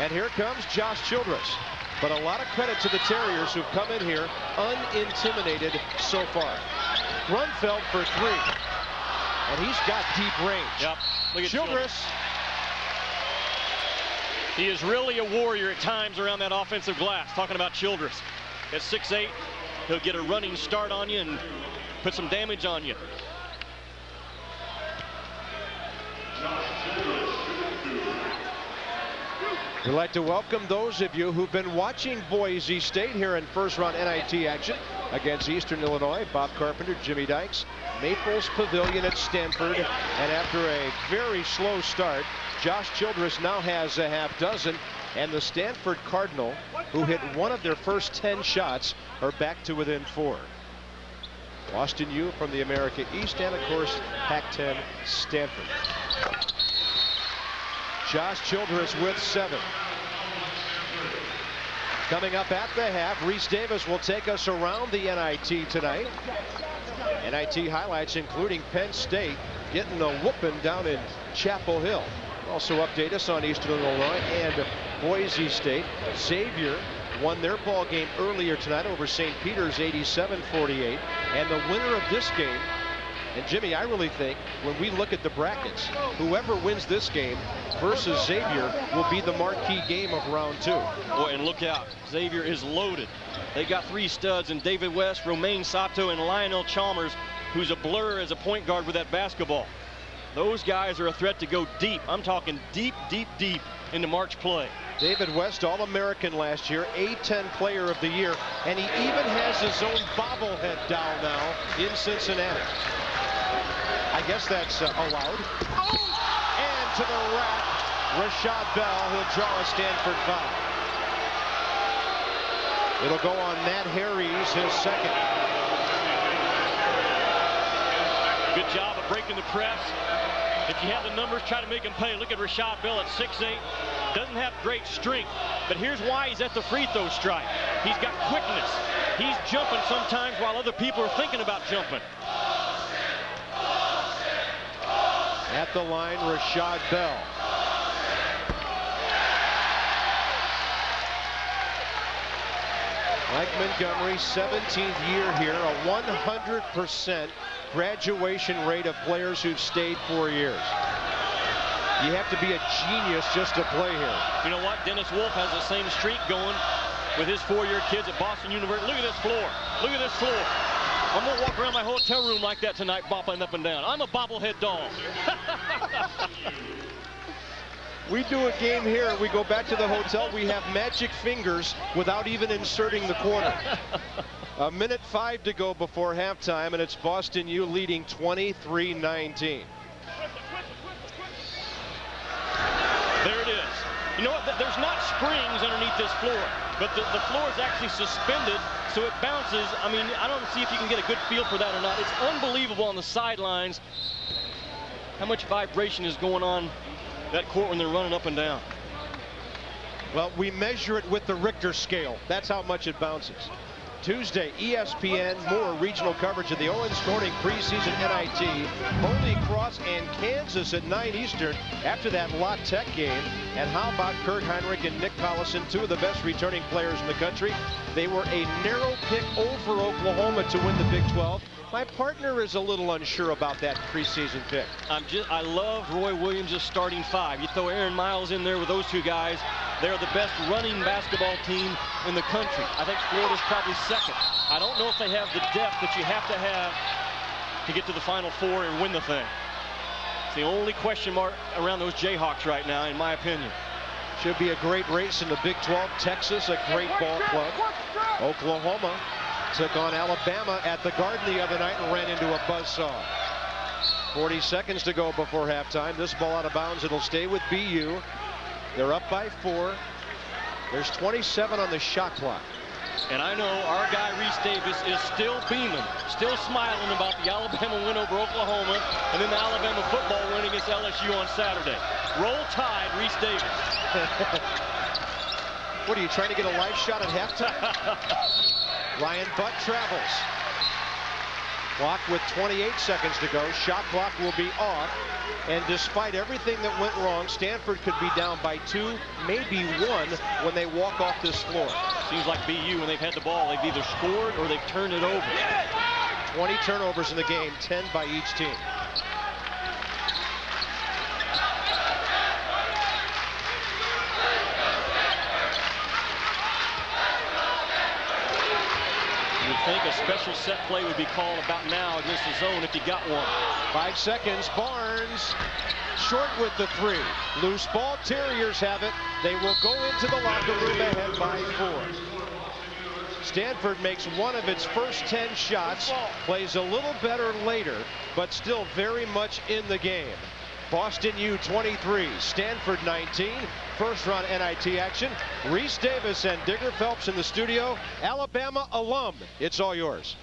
And here comes Josh Childress. But a lot of credit to the Terriers who've come in here unintimidated so far. Grunfeld for 3. And he's got deep range. Yep. Look at Childress. He is really a warrior at times around that offensive glass. Talking about Childress. At 6'8", he'll get a running start on you and put some damage on you. We'd like to welcome those of you who've been watching Boise State here in first round NIT action against Eastern Illinois. Bob Carpenter, Jimmy Dykes, Maples Pavilion at Stanford. And after a very slow start, Josh Childress now has a half dozen. And the Stanford Cardinal, who hit 1 of their first 10 shots, are back to within 4. Boston U from the America East, and of course Pac-10 Stanford. Josh Childress with 7. Coming up at the half, Reese Davis will take us around the NIT tonight. NIT highlights including Penn State getting a whooping down in Chapel Hill. Also update us on Eastern Illinois and Boise State. Xavier won their ball game earlier tonight over St. Peter's 87-48. And the winner of this game, and Jimmy, I really think when we look at the brackets, whoever wins this game versus Xavier will be the marquee game of round 2. Boy, and look out. Xavier is loaded. They got 3 studs in David West, Romaine Sato, and Lionel Chalmers, who's a blur as a point guard with that basketball. Those guys are a threat to go deep. I'm talking deep, deep, deep into March play. David West, All-American last year, A-10 Player of the Year, and he even has his own bobblehead doll now in Cincinnati. I guess that's allowed. And to the rack, Rashad Bell, who'll draw a Stanford foul. It'll go on Matt Harries, his second. Good job of breaking the press. If you have the numbers, try to make him pay. Look at Rashad Bell at 6'8". Doesn't have great strength, but here's why he's at the free throw stripe. He's got quickness. He's jumping sometimes while other people are thinking about jumping. At the line, Rashad Bell. Mike Montgomery, 17th year here, a 100% graduation rate of players who've stayed 4 years. You have to be a genius just to play here. You know what? Dennis Wolf has the same streak going. with his 4-year kids at Boston University. Look at this floor. Look at this floor. I'm going to walk around my hotel room like that tonight, bopping up and down. I'm a bobblehead doll. We do a game here, and we go back to the hotel. We have magic fingers without even inserting the quarter. 1:05 to go before halftime, and it's Boston U leading 23-19. There it is. You know what? There's not springs underneath this floor, but the floor is actually suspended, so it bounces. I mean, I don't see if you can get a good feel for that or not. It's unbelievable on the sidelines how much vibration is going on that court when they're running up and down. Well, we measure it with the Richter scale. That's how much it bounces. Tuesday, ESPN, more regional coverage of the Owens Corning preseason NIT. Holy Cross and Kansas at 9 Eastern after that Lottich game. And how about Kurt Heinrich and Nick Collison, two of the best returning players in the country? They were a narrow pick over Oklahoma to win the Big 12. My partner is a little unsure about that preseason pick. I love Roy Williams' starting 5. You throw Aaron Miles in there with those two guys, they're the best running basketball team in the country. I think Florida's probably second. I don't know if they have the depth that you have to get to the Final Four and win the thing. It's the only question mark around those Jayhawks right now, in my opinion. Should be a great race in the Big 12. Texas, a great ball club. Oklahoma took on Alabama at the Garden the other night and ran into a buzzsaw. 40 seconds to go before halftime. This ball out of bounds. It'll stay with BU. They're up by 4. There's 27 on the shot clock. And I know our guy Reese Davis is still beaming, still smiling about the Alabama win over Oklahoma and then the Alabama football win against LSU on Saturday. Roll Tide, Reese Davis. What, are you trying to get a live shot at halftime? Ryan Butt travels. Clock with 28 seconds to go. Shot clock will be off. And despite everything that went wrong, Stanford could be down by 2, maybe 1 when they walk off this floor. Seems like BU, when they've had the ball, they've either scored or they've turned it over. 20 turnovers in the game, 10 by each team. Think a special set play would be called about now against the zone if you got one. 5 seconds. Barnes short with the 3. Loose ball. Terriers have it. They will go into the locker room ahead by 4. Stanford makes one of its first 10 shots. Plays a little better later, but still very much in the game. Boston U 23, Stanford 19. First round NIT action. Reese Davis and Digger Phelps in the studio. Alabama alum. It's all yours.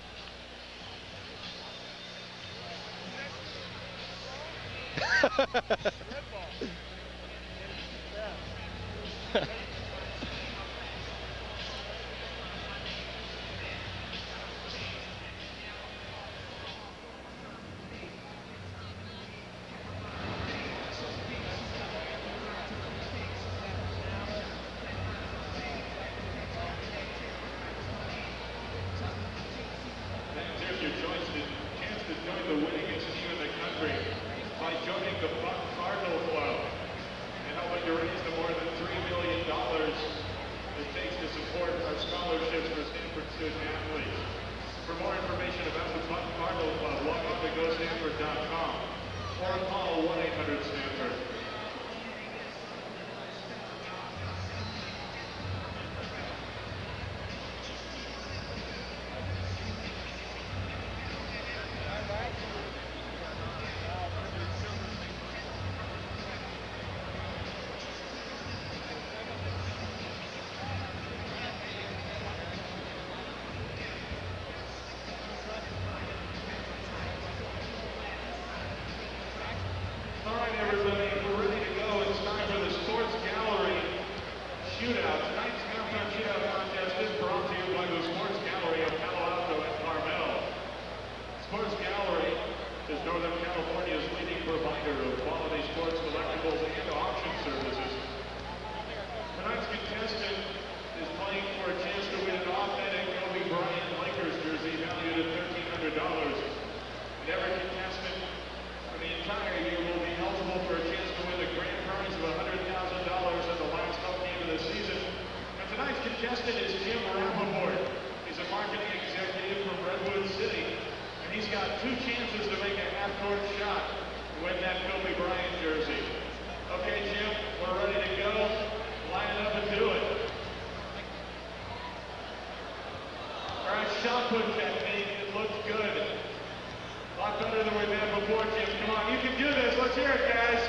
contestant is Jim Rappaport. He's a marketing executive from Redwood City, and he's got 2 chances to make a half-court shot to win that Kobe Bryant jersey. Okay, Jim, we're ready to go. Line it up and do it. All right, shot put technique. It looks good. A lot better than we've had before, Jim. Come on, you can do this. Let's hear it, guys.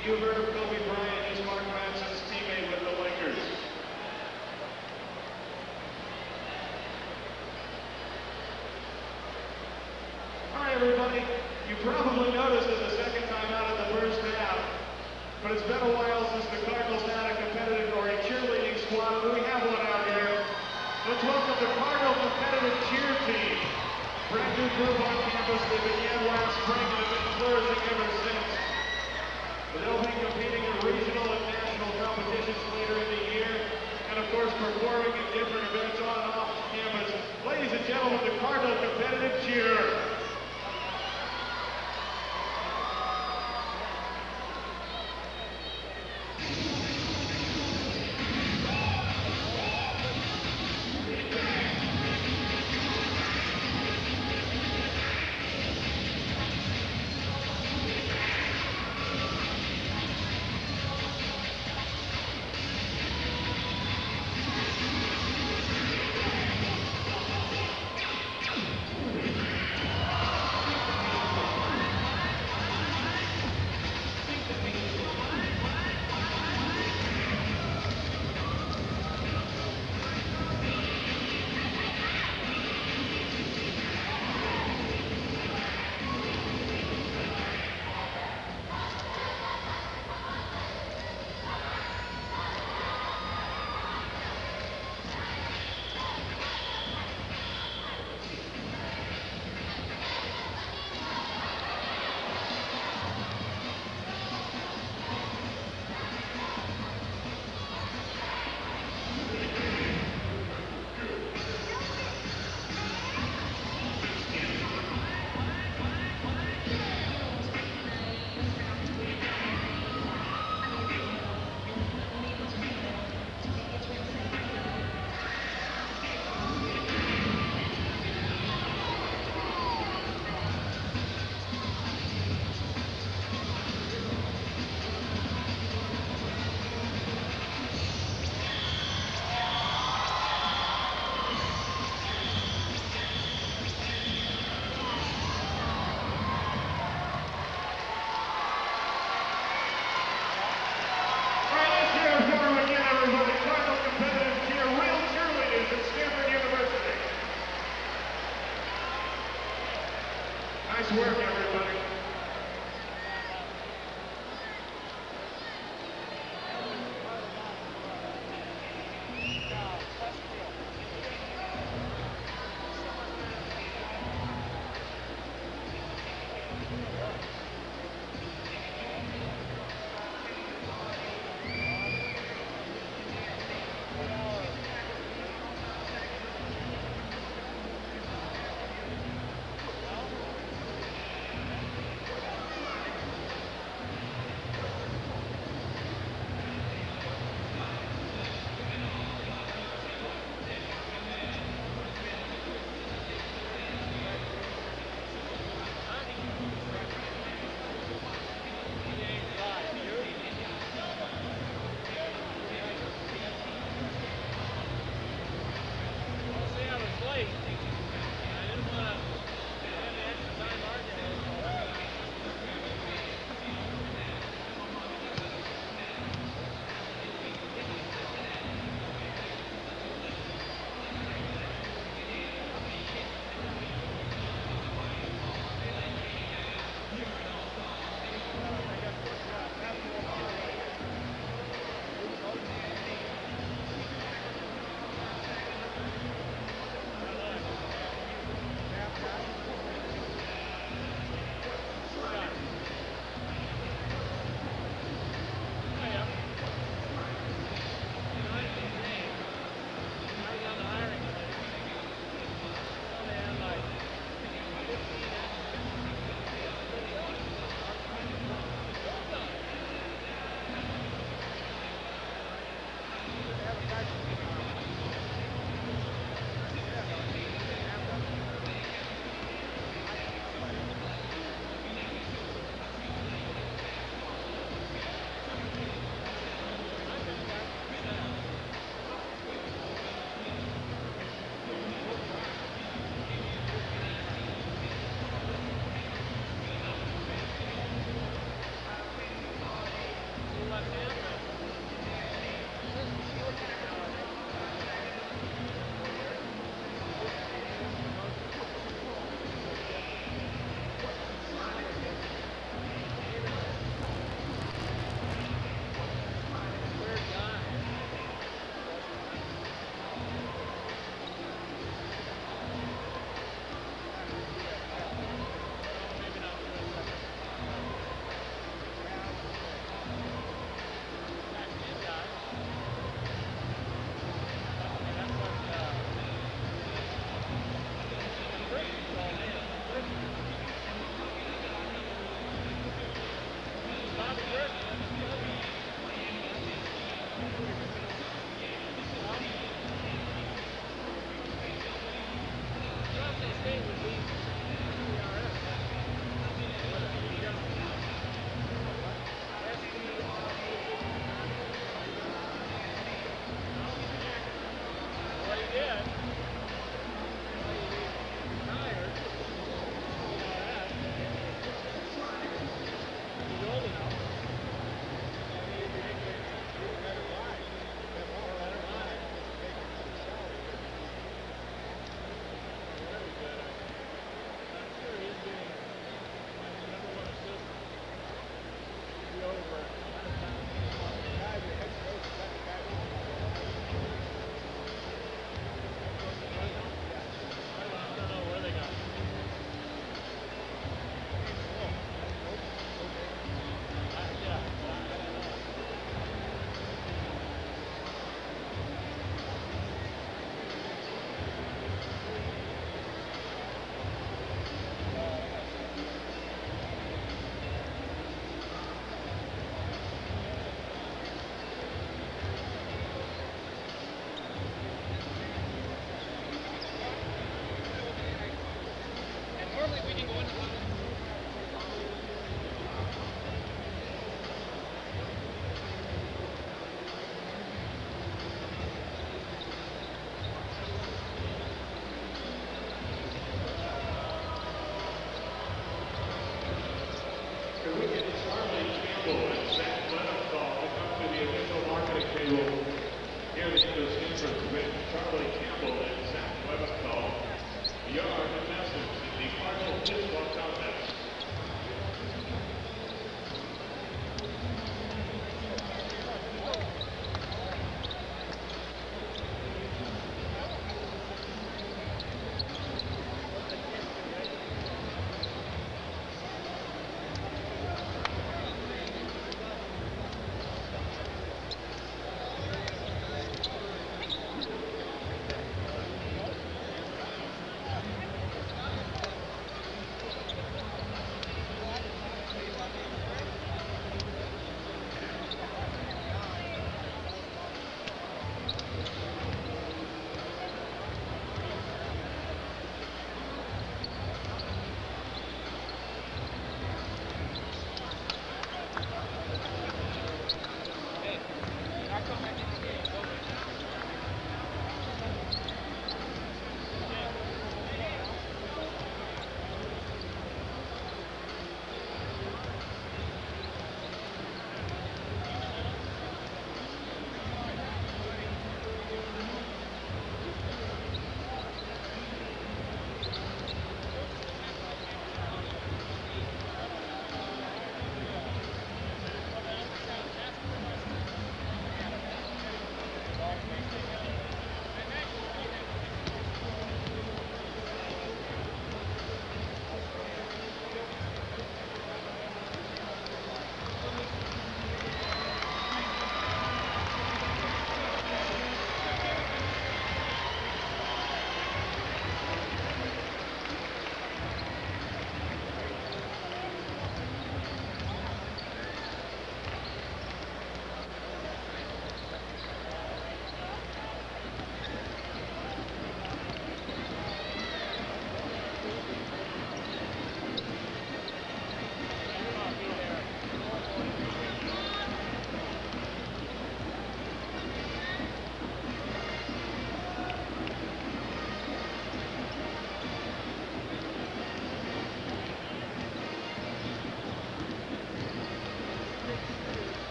You've heard of Kobe Bryant. He's Mark Manson's teammate with the Lakers. All right, everybody. You probably noticed it the second time out of the first half, but it's been a while since the Cardinals had a competitive or a cheerleading squad. We have one out here. Let's welcome the Cardinal competitive cheer team. Brand new group on campus. They began last spring and have been flourishing ever since. They'll be competing in regional and national competitions later in the year, and of course performing in different events on and off campus. Ladies and gentlemen, the Cardinal competitive cheer.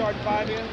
starting 5 in?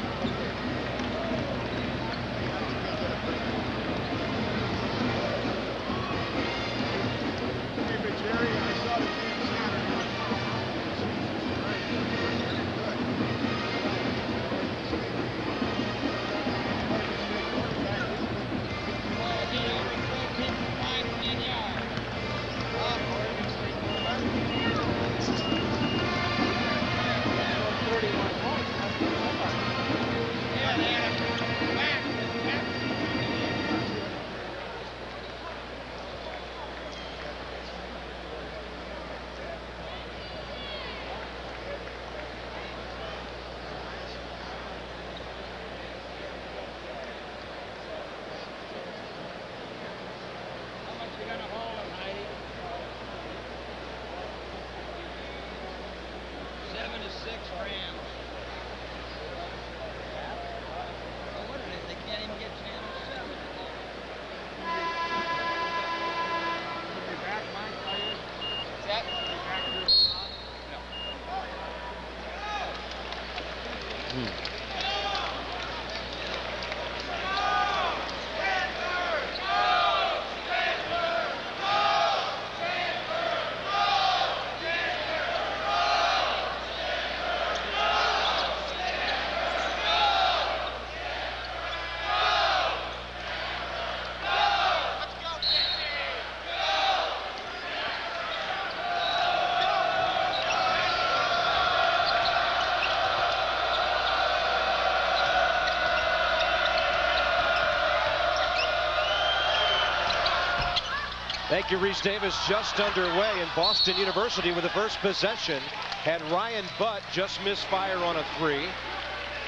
Thank you, Reese Davis. Just underway, and Boston University with the first possession had Ryan Butt just misfire on a 3.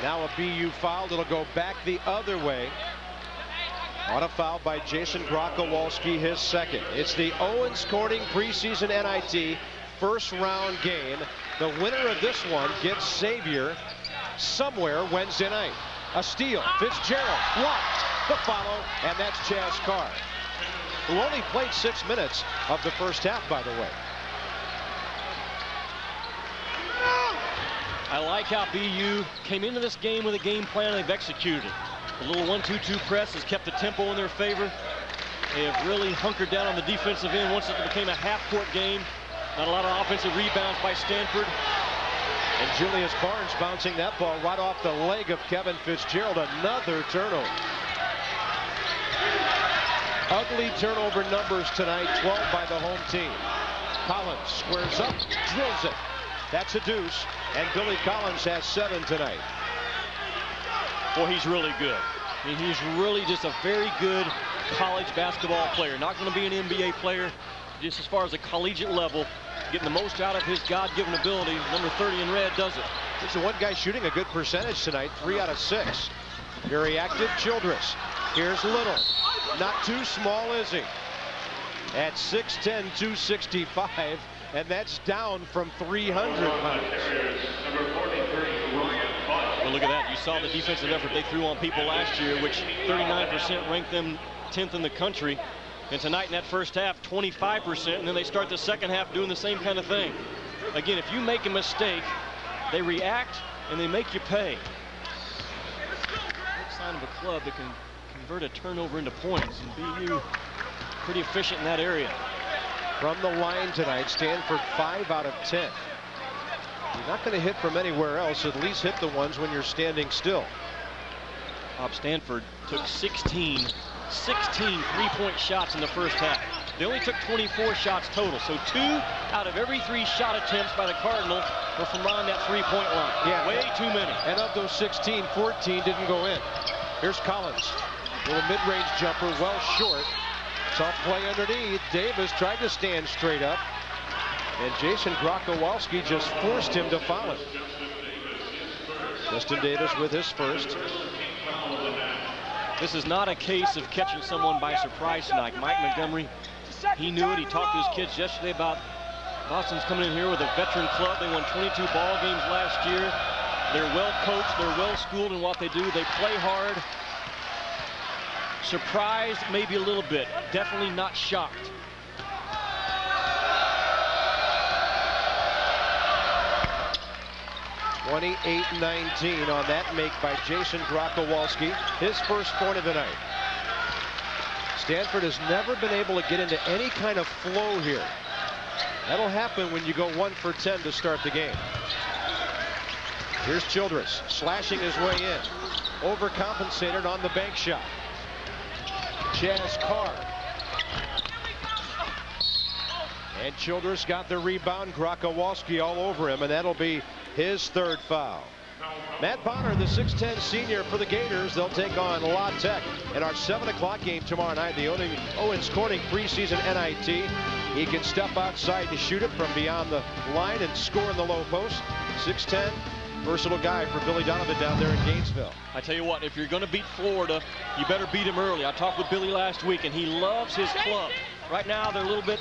Now a BU foul. It'll go back the other way on a foul by Jason Grokowalski, his second. It's the Owens Corning preseason NIT first round game. The winner of this one gets Xavier somewhere Wednesday night. A steal. Fitzgerald blocked the follow, and that's Chaz Carr, who only played 6 minutes of the first half, by the way. I like how BU came into this game with a game plan, and they've executed it. The little 1-2-2 press has kept the tempo in their favor. They have really hunkered down on the defensive end once it became a half-court game. Not a lot of offensive rebounds by Stanford. And Julius Barnes bouncing that ball right off the leg of Kevin Fitzgerald. Another turnover. Ugly turnover numbers tonight, 12 by the home team. Collins squares up, drills it. That's a deuce, and Billy Collins has 7 tonight. Boy, he's really good. I mean, he's really just a very good college basketball player. Not going to be an NBA player, just as far as the collegiate level, getting the most out of his God-given ability. Number 30 in red does it. He's the one guy shooting a good percentage tonight, 3 out of 6. Very active, Childress. Here's Little. Not too small, is he? At 6'10", 265, and that's down from 300 pounds. Well, look at that. You saw the defensive effort they threw on people last year, which 39% ranked them 10th in the country. And tonight in that first half, 25%, and then they start the second half doing the same kind of thing. Again, if you make a mistake, they react and they make you pay. Good sign of a club that can convert a turnover into points, and BU pretty efficient in that area. From the line tonight, Stanford 5 out of 10. You're not going to hit from anywhere else. At least hit the ones when you're standing still. Bob Stanford took 16 three-point shots in the first half. They only took 24 shots total, so 2 out of every 3 shot attempts by the Cardinals were from around that three-point line. Yeah, way too many. And of those 16, 14 didn't go in. Here's Collins. Little mid-range jumper, well short. Tough play underneath. Davis tried to stand straight up, and Jason Grokowalski just forced him to foul it. Justin Davis with his first. This is not a case of catching someone by surprise tonight. Mike Montgomery, he knew it. He talked to his kids yesterday about Boston's coming in here with a veteran club. They won 22 ball games last year. They're well coached. They're well schooled in what they do. They play hard. Surprised maybe a little bit. Definitely not shocked. 28-19 on that make by Jason Grokowalski, his first point of the night. Stanford has never been able to get into any kind of flow here. That'll happen when you go 1 for 10 to start the game. Here's Childress slashing his way in. Overcompensated on the bank shot. Chaz Carr. And Childress got the rebound. Grokowalski all over him, and that'll be his third foul. Matt Bonner, the 6'10 senior for the Gators. They'll take on Lottich in our 7 o'clock game tomorrow night. The Owens Corning preseason NIT. He can step outside to shoot it from beyond the line and score in the low post. 6'10, versatile guy for Billy Donovan down there in Gainesville. I tell you what, if you're going to beat Florida, you better beat him early. I talked with Billy last week, and he loves his club. Right now, they're a little bit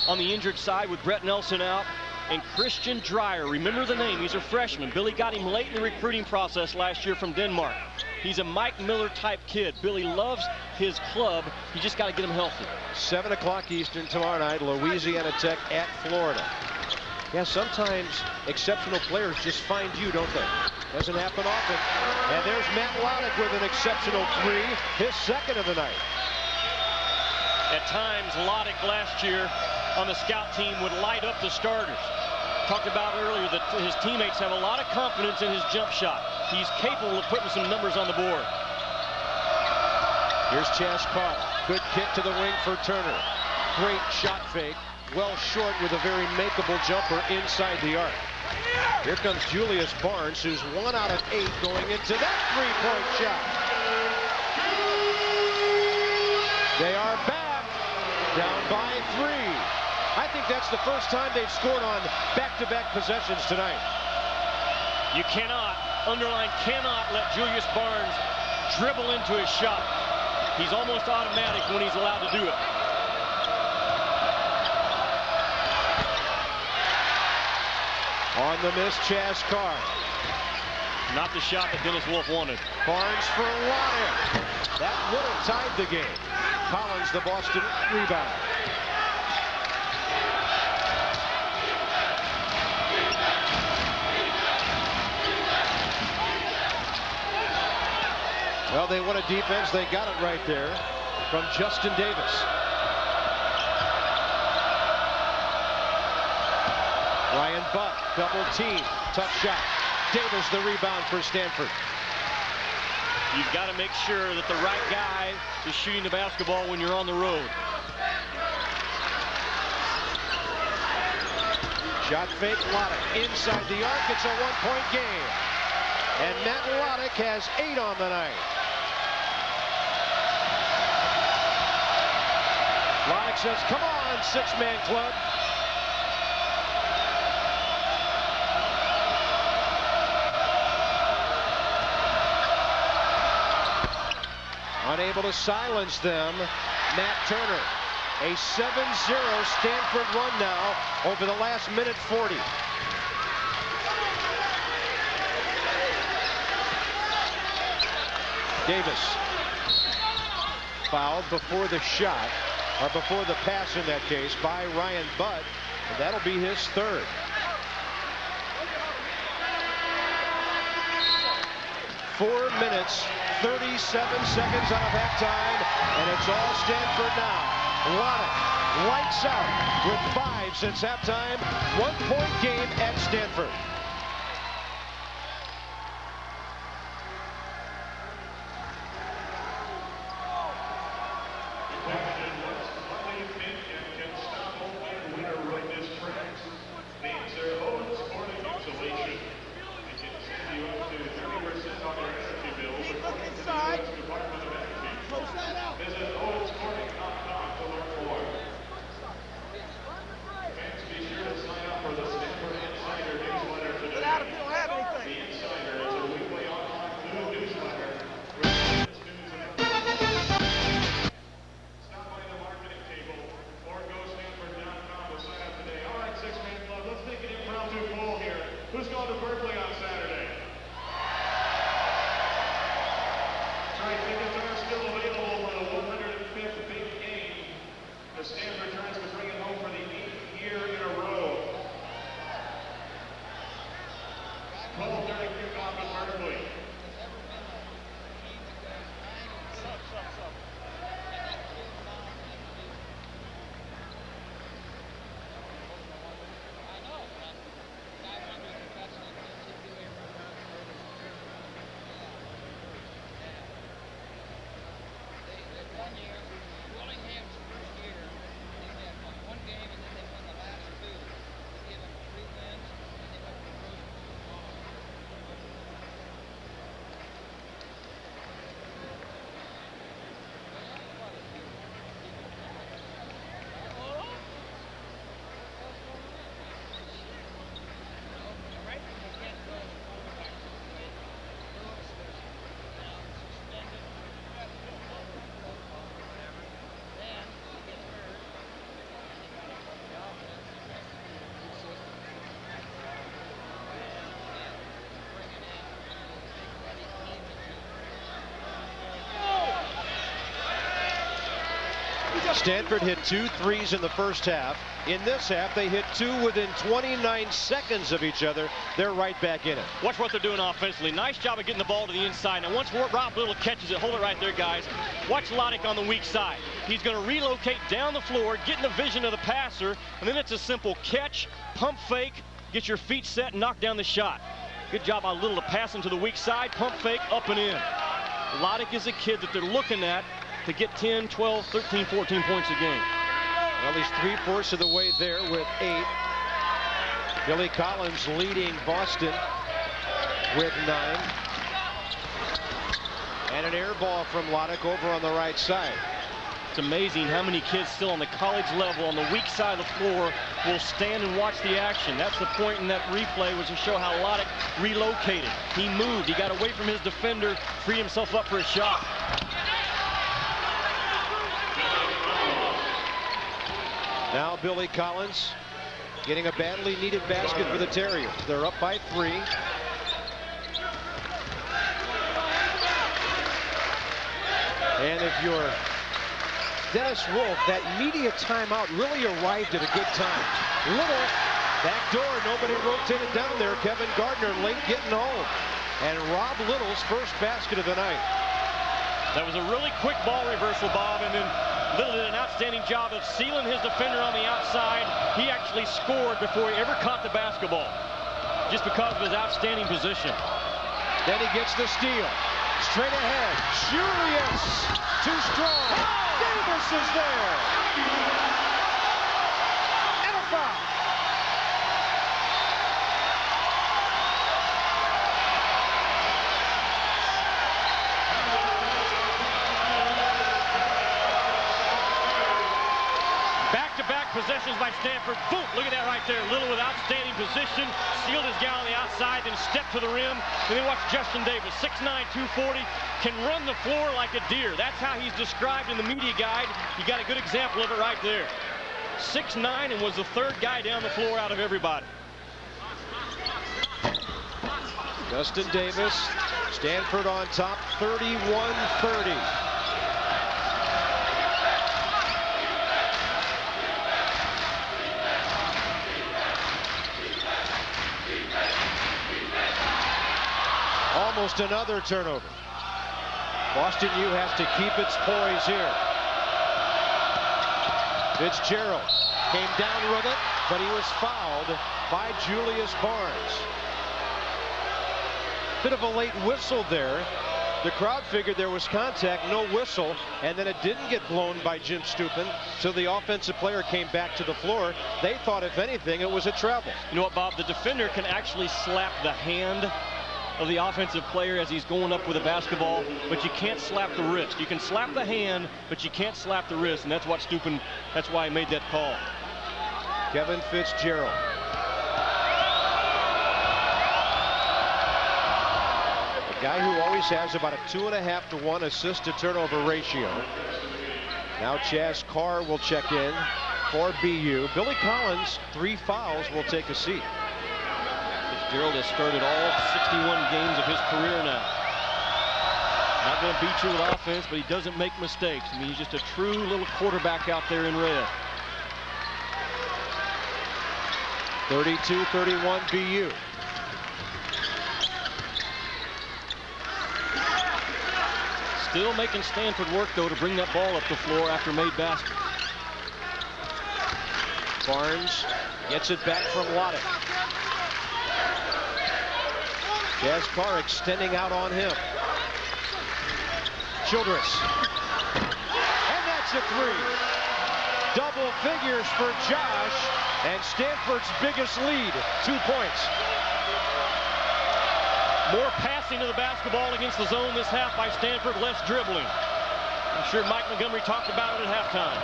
on the injured side with Brett Nelson out. And Christian Dreyer, remember the name, he's a freshman. Billy got him late in the recruiting process last year from Denmark. He's a Mike Miller type kid. Billy loves his club. You just got to get him healthy. 7 o'clock Eastern tomorrow night, Louisiana Tech at Florida. Yeah, sometimes exceptional players just find you, don't they? Doesn't happen often. And there's Matt Lottich with an exceptional three, his second of the night. At times, Lottich last year on the scout team would light up the starters. Talked about earlier that his teammates have a lot of confidence in his jump shot. He's capable of putting some numbers on the board. Here's Chaz Carr. Good kick to the wing for Turner. Great shot fake. Well short with a very makeable jumper inside the arc. Here comes Julius Barnes, who's 1 out of 8 going into that three-point shot. They are back, down by 3. I think that's the first time they've scored on back-to-back possessions tonight. You cannot, underline, cannot let Julius Barnes dribble into his shot. He's almost automatic when he's allowed to do it. On the miss, Chaz Carr. Not the shot that Dennis Wolf wanted. Barnes for Lottich. That would have tied the game. Collins, the Boston rebound. Well, they want a defense. They got it right there from Justin Davis. Ryan Buck, double team, tough shot. Davis the rebound for Stanford. You've got to make sure that the right guy is shooting the basketball when you're on the road. Shot fake, Lottich inside the arc. It's a 1-point game. And Matt Lottich has 8 on the night. Lottich says, come on, 6-man club. Unable to silence them, Matt Turner. A 7-0 Stanford run now over the last minute 40. Davis fouled before the shot, or before the pass in that case, by Ryan Butt, and that'll be his third. Four minutes, 37 seconds out of halftime, and it's all Stanford now. Lottich lights out with 5 since halftime. 1-point game at Stanford. Stanford hit 2 threes in the first half. In this half, they hit 2 within 29 seconds of each other. They're right back in it. Watch what they're doing offensively. Nice job of getting the ball to the inside. Now, once Rob Little catches it, hold it right there, guys. Watch Lottich on the weak side. He's going to relocate down the floor, get in the vision of the passer, and then it's a simple catch, pump fake, get your feet set, and knock down the shot. Good job by Little to pass him to the weak side, pump fake, up and in. Lottich is a kid that they're looking at to get 10, 12, 13, 14 points a game. Well, he's 3/4 of the way there with 8. Billy Collins leading Boston with 9. And an air ball from Lottich over on the right side. It's amazing how many kids still on the college level on the weak side of the floor will stand and watch the action. That's the point in that replay, was to show how Lottich relocated. He moved, he got away from his defender, freed himself up for a shot. Now Billy Collins getting a badly needed basket for the Terriers. They're up by 3. And if you're Dennis Wolf, that media timeout really arrived at a good time. Little back door, nobody rotated down there. Kevin Gardner late getting home. And Rob Little's first basket of the night. That was a really quick ball reversal, Bob, and then Little did an outstanding job of sealing his defender on the outside. He actually scored before he ever caught the basketball, just because of his outstanding position. Then he gets the steal. Straight ahead. Julius. Too strong. Davis is there. And a foul. Back-to-back possessions by Stanford. Boom! Look at that right there. Little with outstanding position. Sealed his guy on the outside, then stepped to the rim. And then watch Justin Davis, 6'9", 240, can run the floor like a deer. That's how he's described in the media guide. You got a good example of it right there. 6'9", and was the third guy down the floor out of everybody. Justin Davis, Stanford on top, 31-30. Almost another turnover. Boston U has to keep its poise here. Fitzgerald came down with it, but he was fouled by Julius Barnes. Bit of a late whistle there. The crowd figured there was contact, no whistle, and then it didn't get blown by Jim Stupin, so the offensive player came back to the floor. They thought, if anything, it was a travel. You know what, Bob? The defender can actually slap the hand of the offensive player as he's going up with a basketball, but you can't slap the wrist. You can slap the hand, but you can't slap the wrist, and that's what Stupin, that's why he made that call. Kevin Fitzgerald. A guy who always has about a 2.5 to 1 assist to turnover ratio. Now Chaz Carr will check in for BU. Billy Collins, 3 fouls, will take a seat. Fitzgerald has started all 61 games of his career now. Not going to beat you with offense, but he doesn't make mistakes. I mean, he's just a true little quarterback out there in red. 32-31 BU. Still making Stanford work, though, to bring that ball up the floor after made baskets. Barnes gets it back from Lottich. Chaz Carr extending out on him. Childress. And that's a 3. Double figures for Josh, and Stanford's biggest lead, 2 points. More passing of the basketball against the zone this half by Stanford, less dribbling. I'm sure Mike Montgomery talked about it at halftime.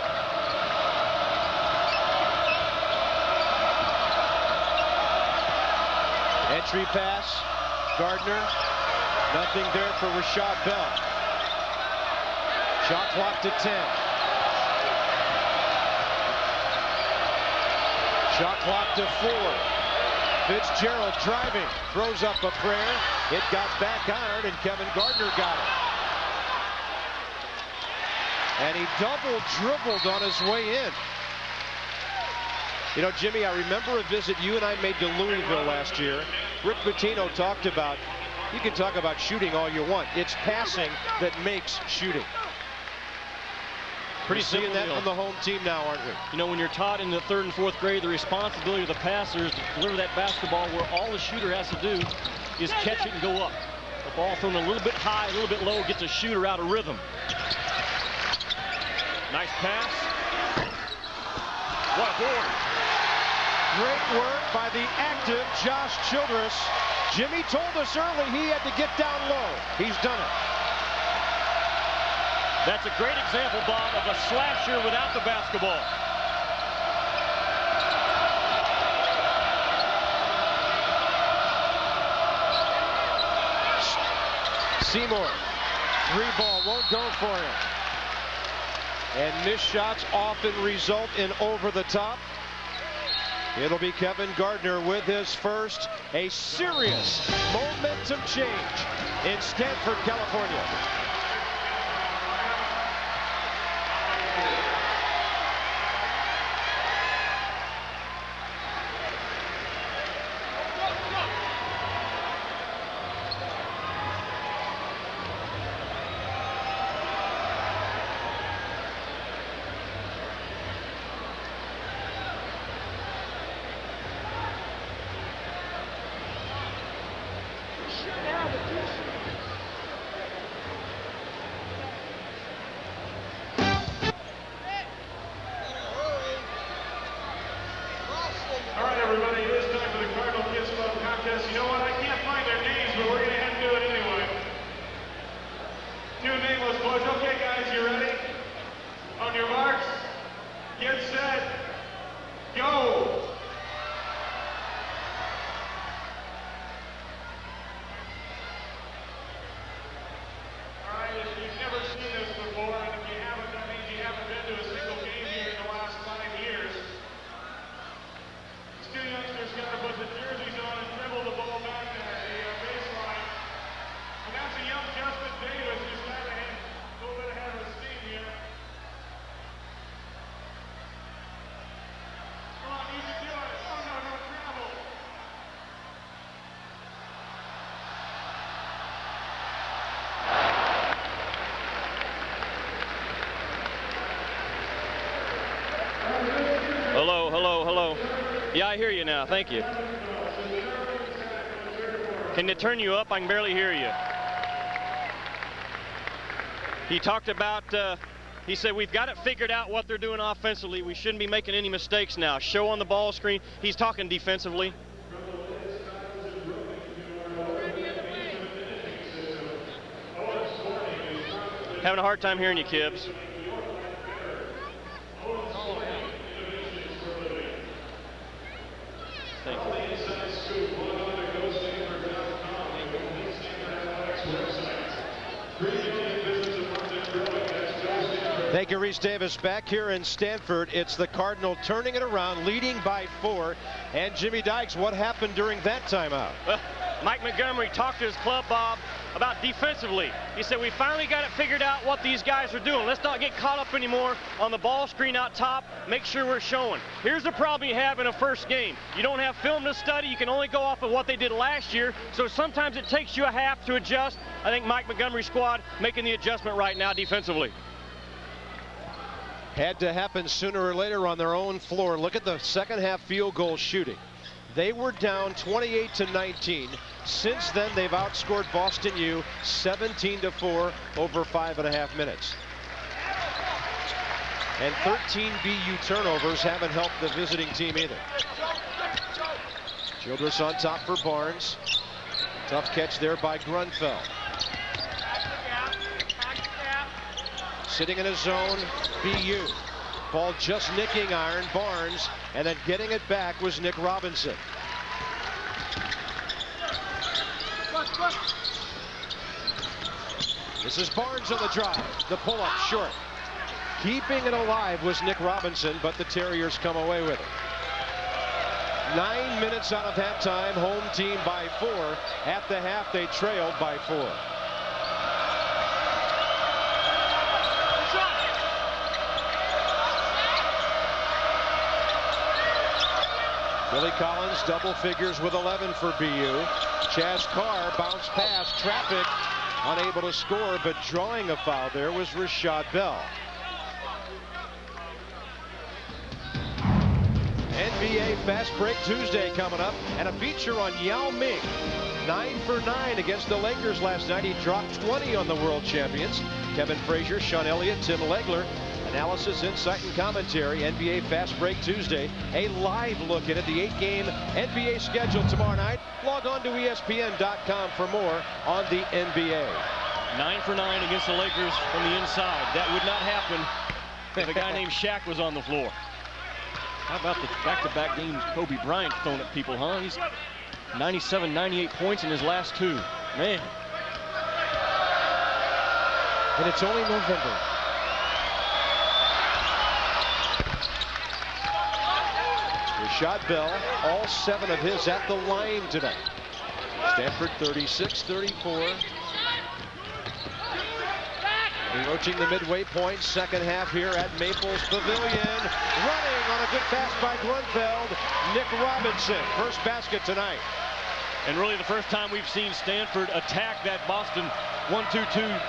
Entry pass, Gardner. Nothing there for Rashad Bell. Shot clock to 10. Shot clock to 4. Fitzgerald driving, throws up a prayer. It got back iron, and Kevin Gardner got it. And he double dribbled on his way in. You know, Jimmy, I remember a visit you and I made to Louisville last year. Rick Pitino talked about, you can talk about shooting all you want. It's passing that makes shooting. We're seeing that from the home team now, aren't we? You know, when you're taught in the 3rd and 4th grade, the responsibility of the passer is to deliver that basketball where all the shooter has to do is catch it and go up. The ball thrown a little bit high, a little bit low, gets a shooter out of rhythm. Nice pass. What a board. Great work by the active Josh Childress. Jimmy told us early he had to get down low. He's done it. That's a great example, Bob, of a slasher without the basketball. Seymour, 3-ball, won't go for him. And missed shots often result in over the top. It'll be Kevin Gardner with his first, a serious momentum change in Stanford, California. Hello, hello, hello. Yeah, I hear you now. Thank you. Can they turn you up? I can barely hear you. He talked about, he said, we've got it figured out what they're doing offensively. We shouldn't be making any mistakes now. Show on the ball screen. He's talking defensively. Having a hard time hearing you, Kibbs. Thank you. Thank you, Reese Davis. Back here in Stanford, it's the Cardinal turning it around, leading by 4. And Jimmy Dykes, what happened during that timeout? Well, Mike Montgomery talked to his club, Bob, about defensively. He said, we finally got it figured out what these guys are doing. Let's not get caught up anymore on the ball screen out top. Make sure we're showing. Here's the problem you have in a first game. You don't have film to study. You can only go off of what they did last year. So sometimes it takes you a half to adjust. I think Mike Montgomery's squad making the adjustment right now defensively. Had to happen sooner or later on their own floor. Look at the second half field goal shooting. They were down 28-19. Since then, they've outscored Boston U 17-4 over 5.5 minutes. And 13 BU turnovers haven't helped the visiting team either. Childress on top for Barnes. Tough catch there by Grunfeld. Sitting in his zone, BU. Ball just nicking iron, Barnes, and then getting it back was Nick Robinson. This is Barnes on the drive. The pull-up short. Keeping it alive was Nick Robinson, but the Terriers come away with it. 9 minutes out of halftime, home team by 4. At the half, they trailed by 4. Billy Collins double figures with 11 for BU. Chaz Carr bounce pass, traffic, unable to score, but drawing a foul there was Rashad Bell. NBA Fast Break Tuesday coming up, and a feature on Yao Ming. 9 for 9 against the Lakers last night. He dropped 20 on the world champions. Kevin Frazier, Sean Elliott, Tim Legler. Analysis, insight, and commentary. NBA Fast Break Tuesday. A live look at the 8-game NBA schedule tomorrow night. Log on to ESPN.com for more on the NBA. 9 for 9 against the Lakers from the inside. That would not happen if a guy named Shaq was on the floor. How about the back-to-back games Kobe Bryant throwing at people, huh? He's 97, 98 points in his last 2. Man. And it's only November. Rashad Bell, all 7 of his at the line tonight. Stanford 36-34. Approaching the midway point, second half here at Maples Pavilion. Running on a good pass by Grunfeld. Nick Robinson, first basket tonight. And really the first time we've seen Stanford attack that Boston 1-2-2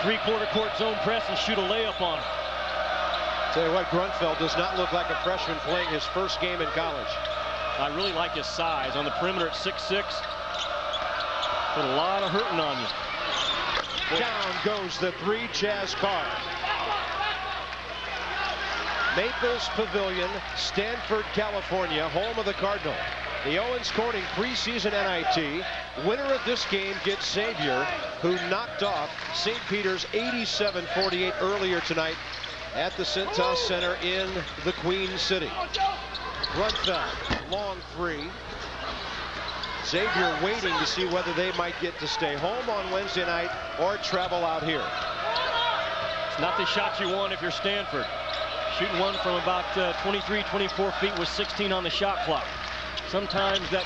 three-quarter court zone press and shoot a layup on it. Tell you what, Grunfeld does not look like a freshman playing his first game in college. I really like his size. On the perimeter at 6'6". Put a lot of hurting on you. Down goes the 3, Chaz Carr. Maples Pavilion, Stanford, California, home of the Cardinal. The Owens Corning preseason NIT. Winner of this game gets Xavier, who knocked off St. Peter's 87-48 earlier tonight at the Cintas Center in the Queen City. Grunfeld, long 3. Xavier waiting to see whether they might get to stay home on Wednesday night or travel out here. It's not the shot you want if you're Stanford. Shooting one from about 23, 24 feet with 16 on the shot clock. Sometimes that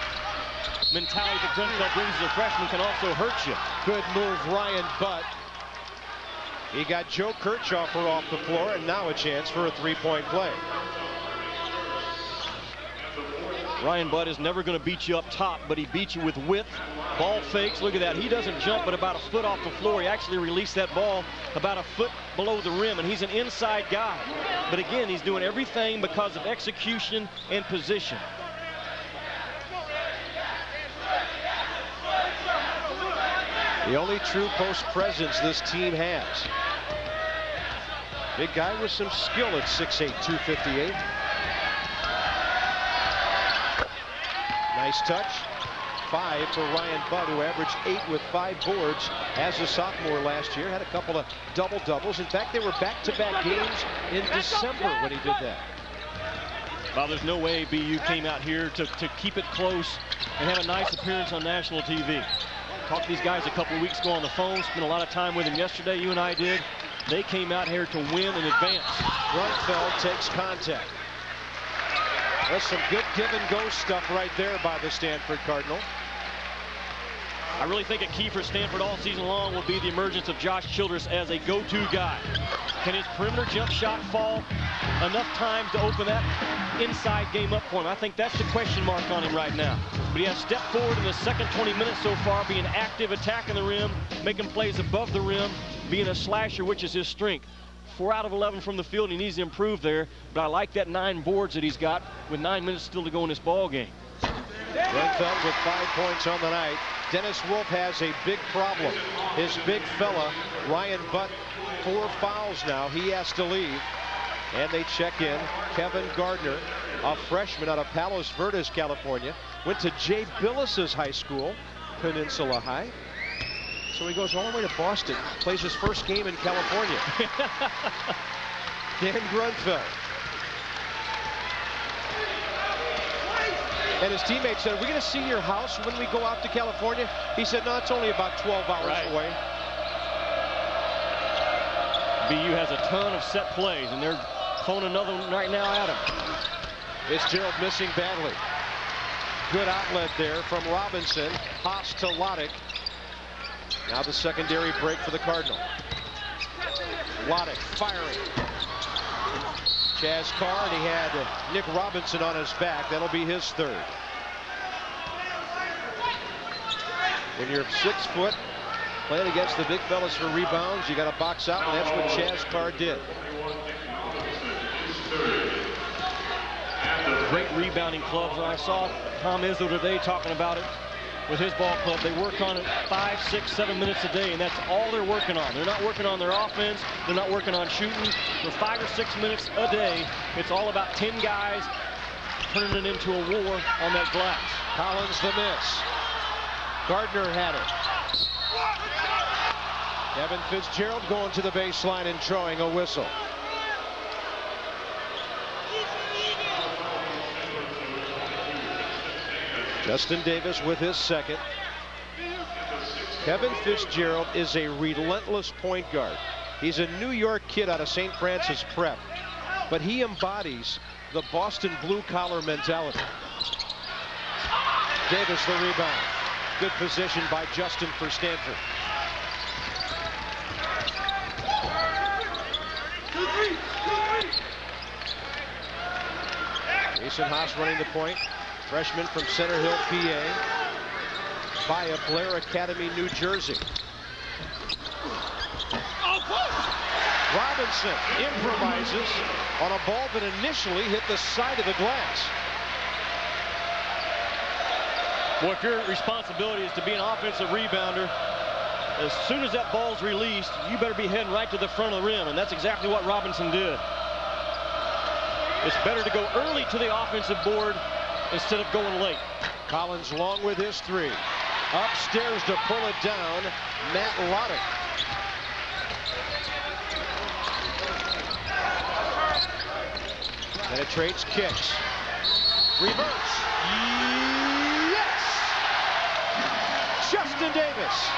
mentality that Grunfeld brings as a freshman can also hurt you. Good move, Ryan Butt. He got Joe Kirchhoffer off the floor, and now a chance for a 3-point play. Ryan Butt is never going to beat you up top, but he beats you with width. Ball fakes. Look at that. He doesn't jump but about a foot off the floor. He actually released that ball about a foot below the rim, and he's an inside guy. But again, he's doing everything because of execution and position. The only true post presence this team has. Big guy with some skill at 6'8", 258. Nice touch. 5 for Ryan Butt, who averaged 8 with 5 boards as a sophomore last year. Had a couple of double-doubles. In fact, they were back-to-back games in December when he did that. Well, there's no way BU came out here to keep it close and have a nice appearance on national TV. Talked to these guys a couple of weeks ago on the phone. Spent a lot of time with them yesterday. You and I did. They came out here to win and advance. Grunfeld takes contact. That's some good give-and-go stuff right there by the Stanford Cardinal. I really think a key for Stanford all season long will be the emergence of Josh Childress as a go-to guy. Can his perimeter jump shot fall enough time to open that inside game up for him? I think that's the question mark on him right now. But he has stepped forward in the second 20 minutes so far, being active, attacking the rim, making plays above the rim, being a slasher, which is his strength. 4 out of 11 from the field. He needs to improve there, but I like that 9 boards that he's got with 9 minutes still to go in this ball game. Grunfeld with 5 points on the night. Dennis Wolf has a big problem. His big fella, Ryan Butt, 4 fouls now. He has to leave. And they check in Kevin Gardner, a freshman out of Palos Verdes, California. Went to Jay Billis's high school, Peninsula High. So he goes all the way to Boston, plays his first game in California. Dan Grunfeld. And his teammates said, "Are we going to see your house when we go out to California?" He said, "No, it's only about 12 hours away." BU has a ton of set plays, and they're throwing another one right now at him. Fitzgerald missing badly. Good outlet there from Robinson. Haas to Lottich. Now the secondary break for the Cardinal. Lottich firing. Chaz Carr, and he had Nick Robinson on his back. That'll be his third. When you're 6 foot, playing against the big fellas for rebounds, you got to box out, and that's what Chaz Carr did. Great rebounding clubs. I saw Tom Izzo today talking about it with his ball club. They work on it 5, 6, 7 minutes a day, and that's all they're working on. They're not working on their offense. They're not working on shooting. For 5 or 6 minutes a day, it's all about 10 guys turning it into a war on that glass. Collins the miss. Gardner had it. Kevin Fitzgerald going to the baseline and drawing a whistle. Justin Davis with his second. Kevin Fitzgerald is a relentless point guard. He's a New York kid out of St. Francis Prep, but he embodies the Boston blue-collar mentality. Davis the rebound. Good position by Justin for Stanford. Jason Haas running the point. Freshman from Center Hill, PA. Via Blair Academy, New Jersey. Robinson improvises on a ball that initially hit the side of the glass. Well, if your responsibility is to be an offensive rebounder, as soon as that ball's released, you better be heading right to the front of the rim, and that's exactly what Robinson did. It's better to go early to the offensive board instead of going late. Collins long with his three. Upstairs to pull it down, Matt Lottich. Penetrates, kicks. Reverse. Yes! Justin Davis.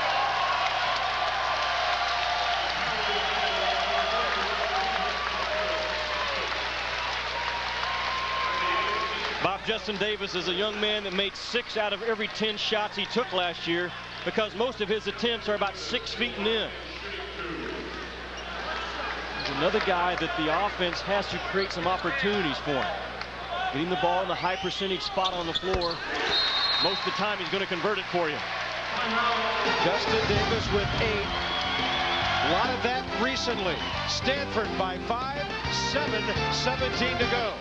Bob, Justin Davis is a young man that made 6 out of every 10 shots he took last year because most of his attempts are about 6 feet and in. He's another guy that the offense has to create some opportunities for him. Getting the ball in the high percentage spot on the floor. Most of the time he's going to convert it for you. Justin Davis with 8. A lot of that recently. Stanford by 5, 7:17 to go.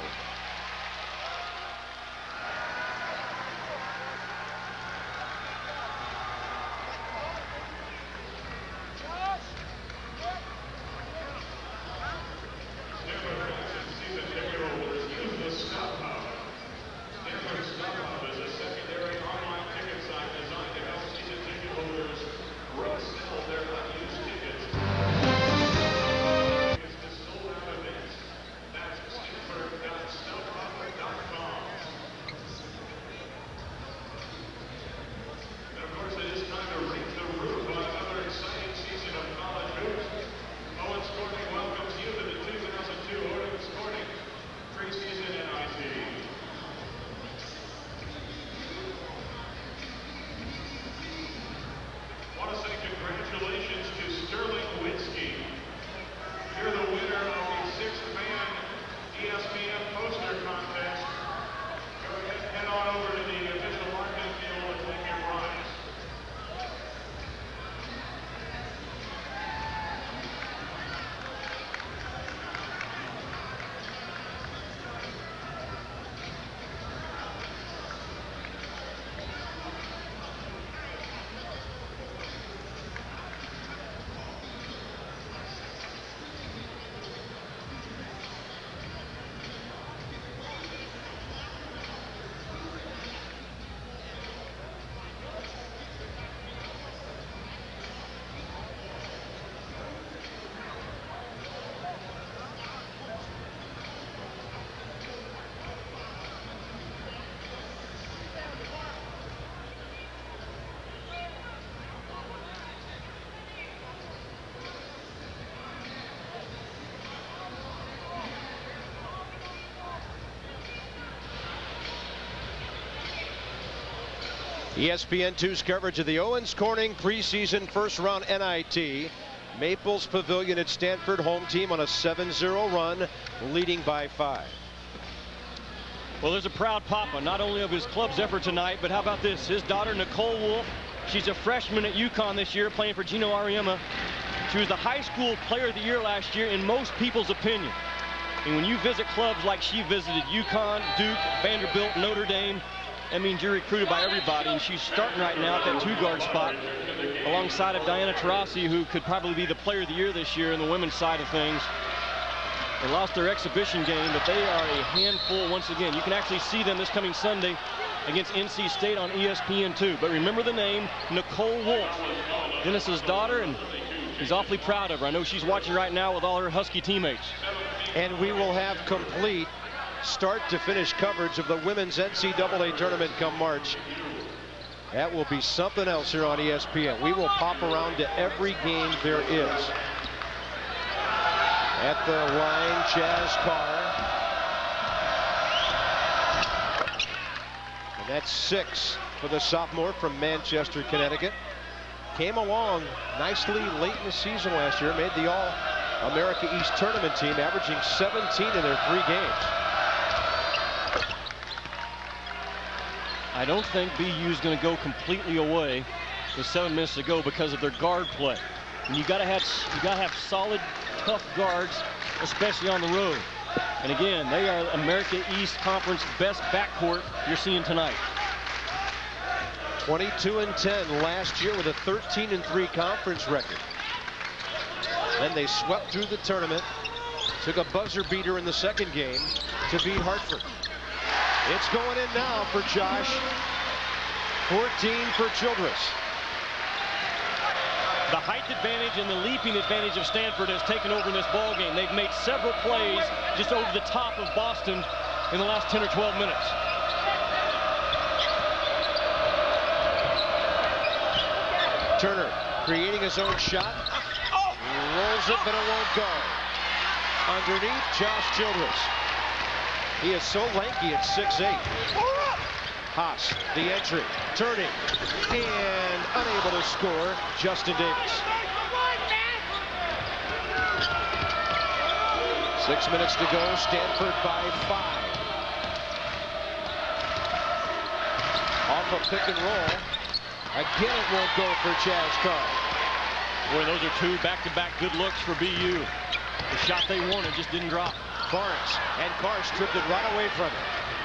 ESPN2's coverage of the Owens Corning preseason first round NIT. Maples Pavilion at Stanford, home team on a 7-0 run, leading by 5. Well, there's a proud papa, not only of his club's effort tonight, but how about this? His daughter, Nicole Wolf, she's a freshman at UConn this year, playing for Gino Auriemma. She was the high school player of the year last year in most people's opinion. And when you visit clubs like she visited, UConn, Duke, Vanderbilt, Notre Dame, that means you're recruited by everybody, and she's starting right now at that 2-guard spot alongside of Diana Taurasi, who could probably be the player of the year this year in the women's side of things. They lost their exhibition game, but they are a handful once again. You can actually see them this coming Sunday against NC State on ESPN2. But remember the name, Nicole Wolf, Dennis's daughter, and he's awfully proud of her. I know she's watching right now with all her Husky teammates. And we will have complete start to finish coverage of the women's NCAA tournament come March. That will be something else here on ESPN. We will pop around to every game there is. At the line, Chaz Carr. And that's 6 for the sophomore from Manchester, Connecticut. Came along nicely late in the season last year. Made the All-America East tournament team, averaging 17 in their 3 games. I don't think BU is going to go completely away with 7 minutes to go because of their guard play. And you got to have solid, tough guards, especially on the road. And again, they are America East Conference best backcourt you're seeing tonight. 22-10 last year with a 13-3 conference record. Then they swept through the tournament, took a buzzer beater in the second game to beat Hartford. It's going in now for Josh. 14 for Childress. The height advantage and the leaping advantage of Stanford has taken over in this ball game. They've made several plays just over the top of Boston in the last 10 or 12 minutes. Turner creating his own shot. Rolls it, but it won't go. Underneath, Josh Childress. He is so lanky at 6'8". Haas, the entry, turning, and unable to score, Justin Davis. 6 minutes to go, Stanford by 5. Off a pick and roll. Again, it won't go for Chaz Carr. Boy, those are 2 back-to-back good looks for BU. The shot they wanted just didn't drop. Barnes, and Carr stripped it right away from him.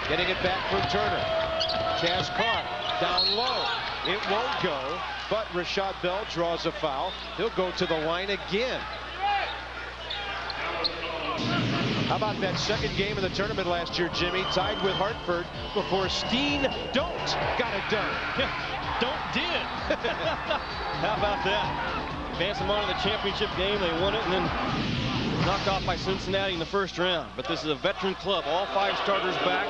Getting it back from Turner. Chaz Carr down low. It won't go, but Rashad Bell draws a foul. He'll go to the line again. How about that second game of the tournament last year, Jimmy? Tied with Hartford before Steen Don't got it done. Don't did. How about that? Advance them on to the championship game. They won it and then knocked off by Cincinnati in the first round. But this is a veteran club. All 5 starters back.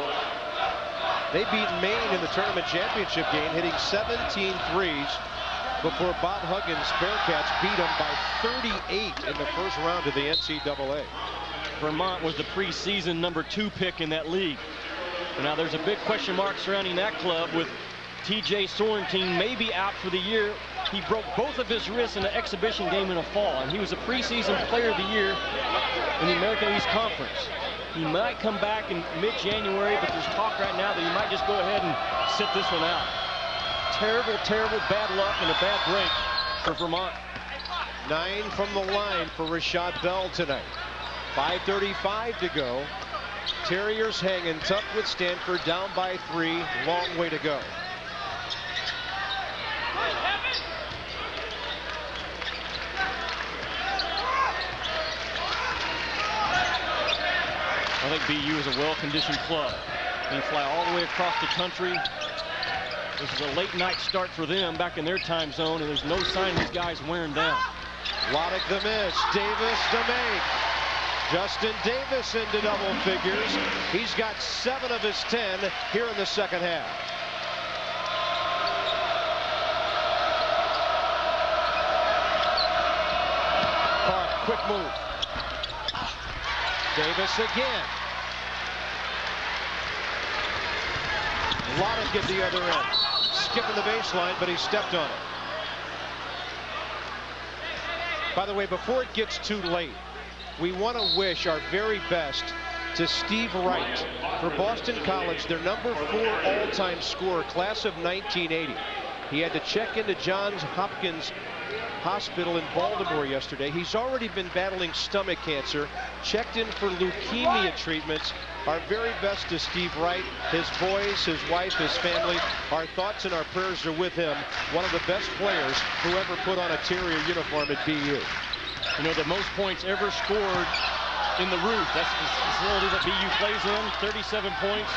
They beat Maine in the tournament championship game, hitting 17 threes before Bob Huggins' Bearcats beat them by 38 in the first round of the NCAA. Vermont was the preseason number 2 pick in that league. And now there's a big question mark surrounding that club with TJ Sorrentine maybe out for the year. He broke both of his wrists in an exhibition game in the fall, and he was a preseason player of the year in the American East Conference. He might come back in mid-January, but there's talk right now that he might just go ahead and sit this one out. Terrible, terrible bad luck and a bad break for Vermont. 9 from the line for Rashad Bell tonight. 5:35 to go. Terriers hanging tough with Stanford, down by 3. Long way to go. I think BU is a well-conditioned club. They fly all the way across the country. This is a late night start for them back in their time zone, and there's no sign these guys wearing down. Lottich the miss. Davis to make. Justin Davis into double figures. He's got 7 of his 10 here in the second half. Carr, quick move. Davis again. Lottich at the other end. Skipping the baseline, but he stepped on it. By the way, before it gets too late, we want to wish our very best to Steve Wright. For Boston College, their number 4 all-time scorer, class of 1980. He had to check into Johns Hopkins Hospital in Baltimore yesterday. He's already been battling stomach cancer, checked in for leukemia treatments. Our very best to Steve Wright, his boys, his wife, his family. Our thoughts and our prayers are with him. One of the best players who ever put on a Terrier uniform at BU. You know, the most points ever scored in the roof. That's the facility that BU plays in. 37 points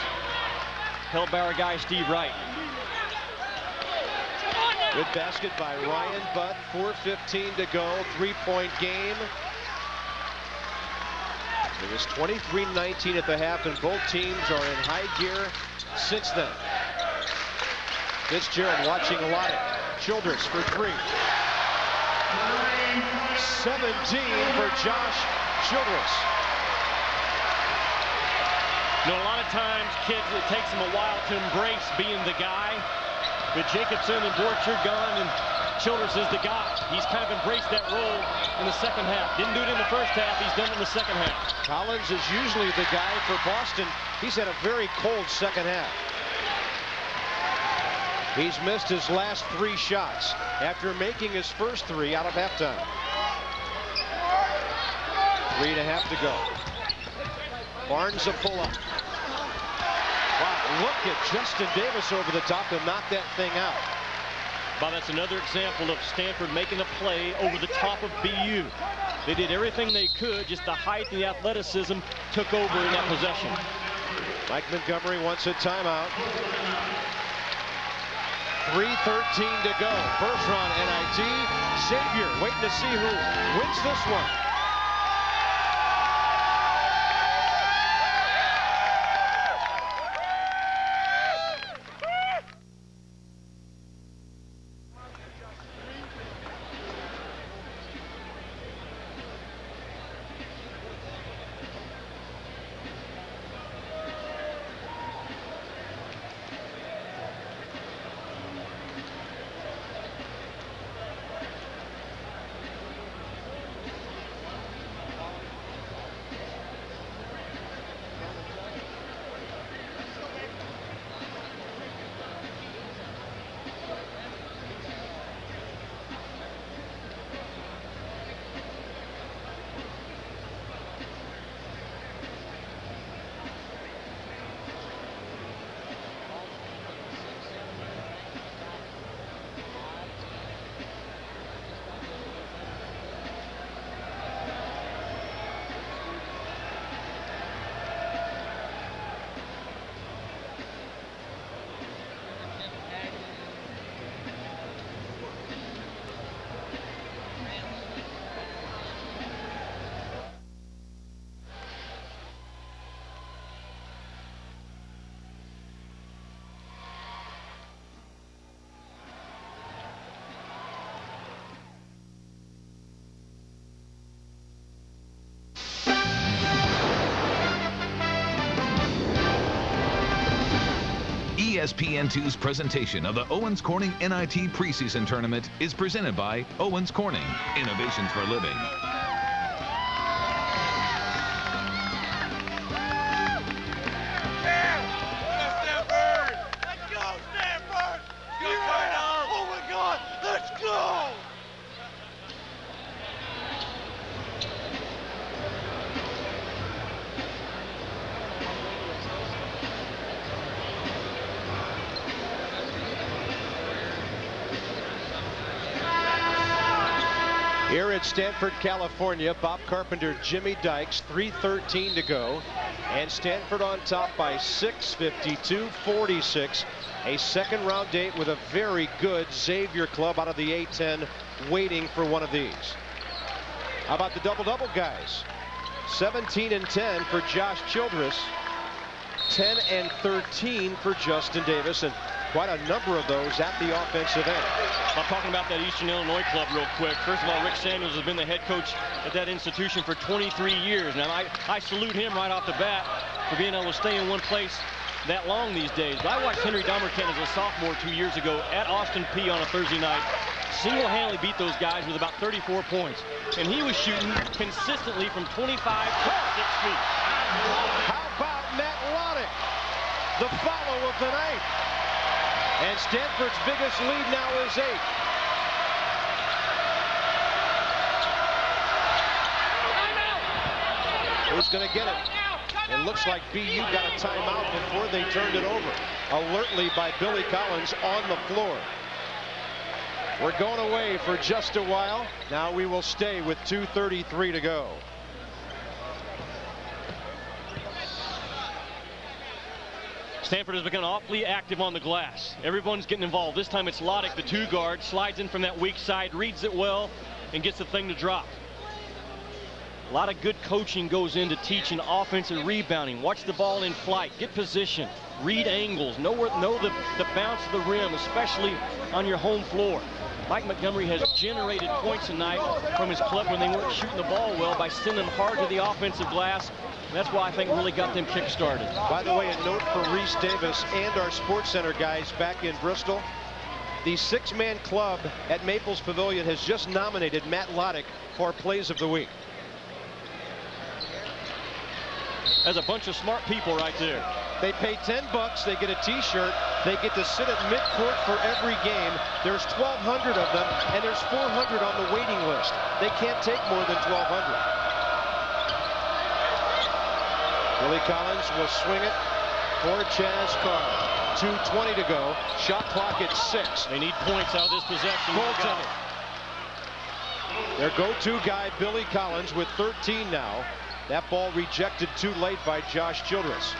held by our guy Steve Wright. Good basket by Ryan Butt. 4:15 to go. 3-point game. It was 23-19 at the half, and both teams are in high gear since then. Fitzgerald watching Lottich. Childress for 3. 17 for Josh Childress. You know, a lot of times, kids, it takes them a while to embrace being the guy. With Jacobson and Borchard gone, and Childress is the guy. He's kind of embraced that role in the second half. Didn't do it in the first half. He's done it in the second half. Collins is usually the guy for Boston. He's had a very cold second half. He's missed his last 3 shots after making his first 3 out of halftime. 3.5 to go. Barnes a pull-up. Wow, look at Justin Davis over the top to knock that thing out. Bob, that's another example of Stanford making a play over the top of BU. They did everything they could, just the height and the athleticism took over in that possession. Mike Montgomery wants a timeout. 3:13 to go. First round NIT. Xavier waiting to see who wins this one. ESPN2's presentation of the Owens Corning NIT Preseason Tournament is presented by Owens Corning, Innovations for Living. Stanford! Let's go, Stanford! Yeah! Oh my God! Let's go! Here at Stanford, California, Bob Carpenter, Jimmy Dykes, 3:13 to go. And Stanford on top by 6, 52-46. A second round date with a very good Xavier club out of the A-10 waiting for one of these. How about the double-double guys? 17 and 10 for Josh Childress. 10 and 13 for Justin Davis. And quite a number of those at the offensive end. I'm talking about that Eastern Illinois club real quick. First of all, Rick Samuels has been the head coach at that institution for 23 years. Now, I salute him right off the bat for being able to stay in one place that long these days. But I watched Henry Domerkent as a sophomore 2 years ago at Austin Peay on a Thursday night. single-handedly beat those guys with about 34 points. And he was shooting consistently from 25 to 6 feet. How about Matt Lottich, the follow of the night? And Stanford's biggest lead now is 8. Who's going to get it? It looks like BU got a timeout before they turned it over. Alertly by Billy Collins on the floor. We're going away for just a while. Now we will stay with 2:33 to go. Stanford has become awfully active on the glass. Everyone's getting involved. This time it's Lottich, the 2 guard, slides in from that weak side, reads it well, and gets the thing to drop. A lot of good coaching goes into teaching offensive rebounding. Watch the ball in flight, get position, read angles, know the bounce of the rim, especially on your home floor. Mike Montgomery has generated points tonight from his club when they weren't shooting the ball well by sending them hard to the offensive glass. And that's why I think really got them kick-started. By the way, a note for Reese Davis and our Sports Center guys back in Bristol. The 6-man club at Maples Pavilion has just nominated Matt Lottich for Plays of the Week. That's a bunch of smart people right there. They pay $10, they get a t-shirt, they get to sit at midcourt for every game. There's 1,200 of them, and there's 400 on the waiting list. They can't take more than 1,200. Billy Collins will swing it for Chaz Carr. 2:20 to go. Shot clock at 6. They need points out of this possession. Goaltender. Their go-to guy, Billy Collins, with 13 now. That ball rejected too late by Josh Childress.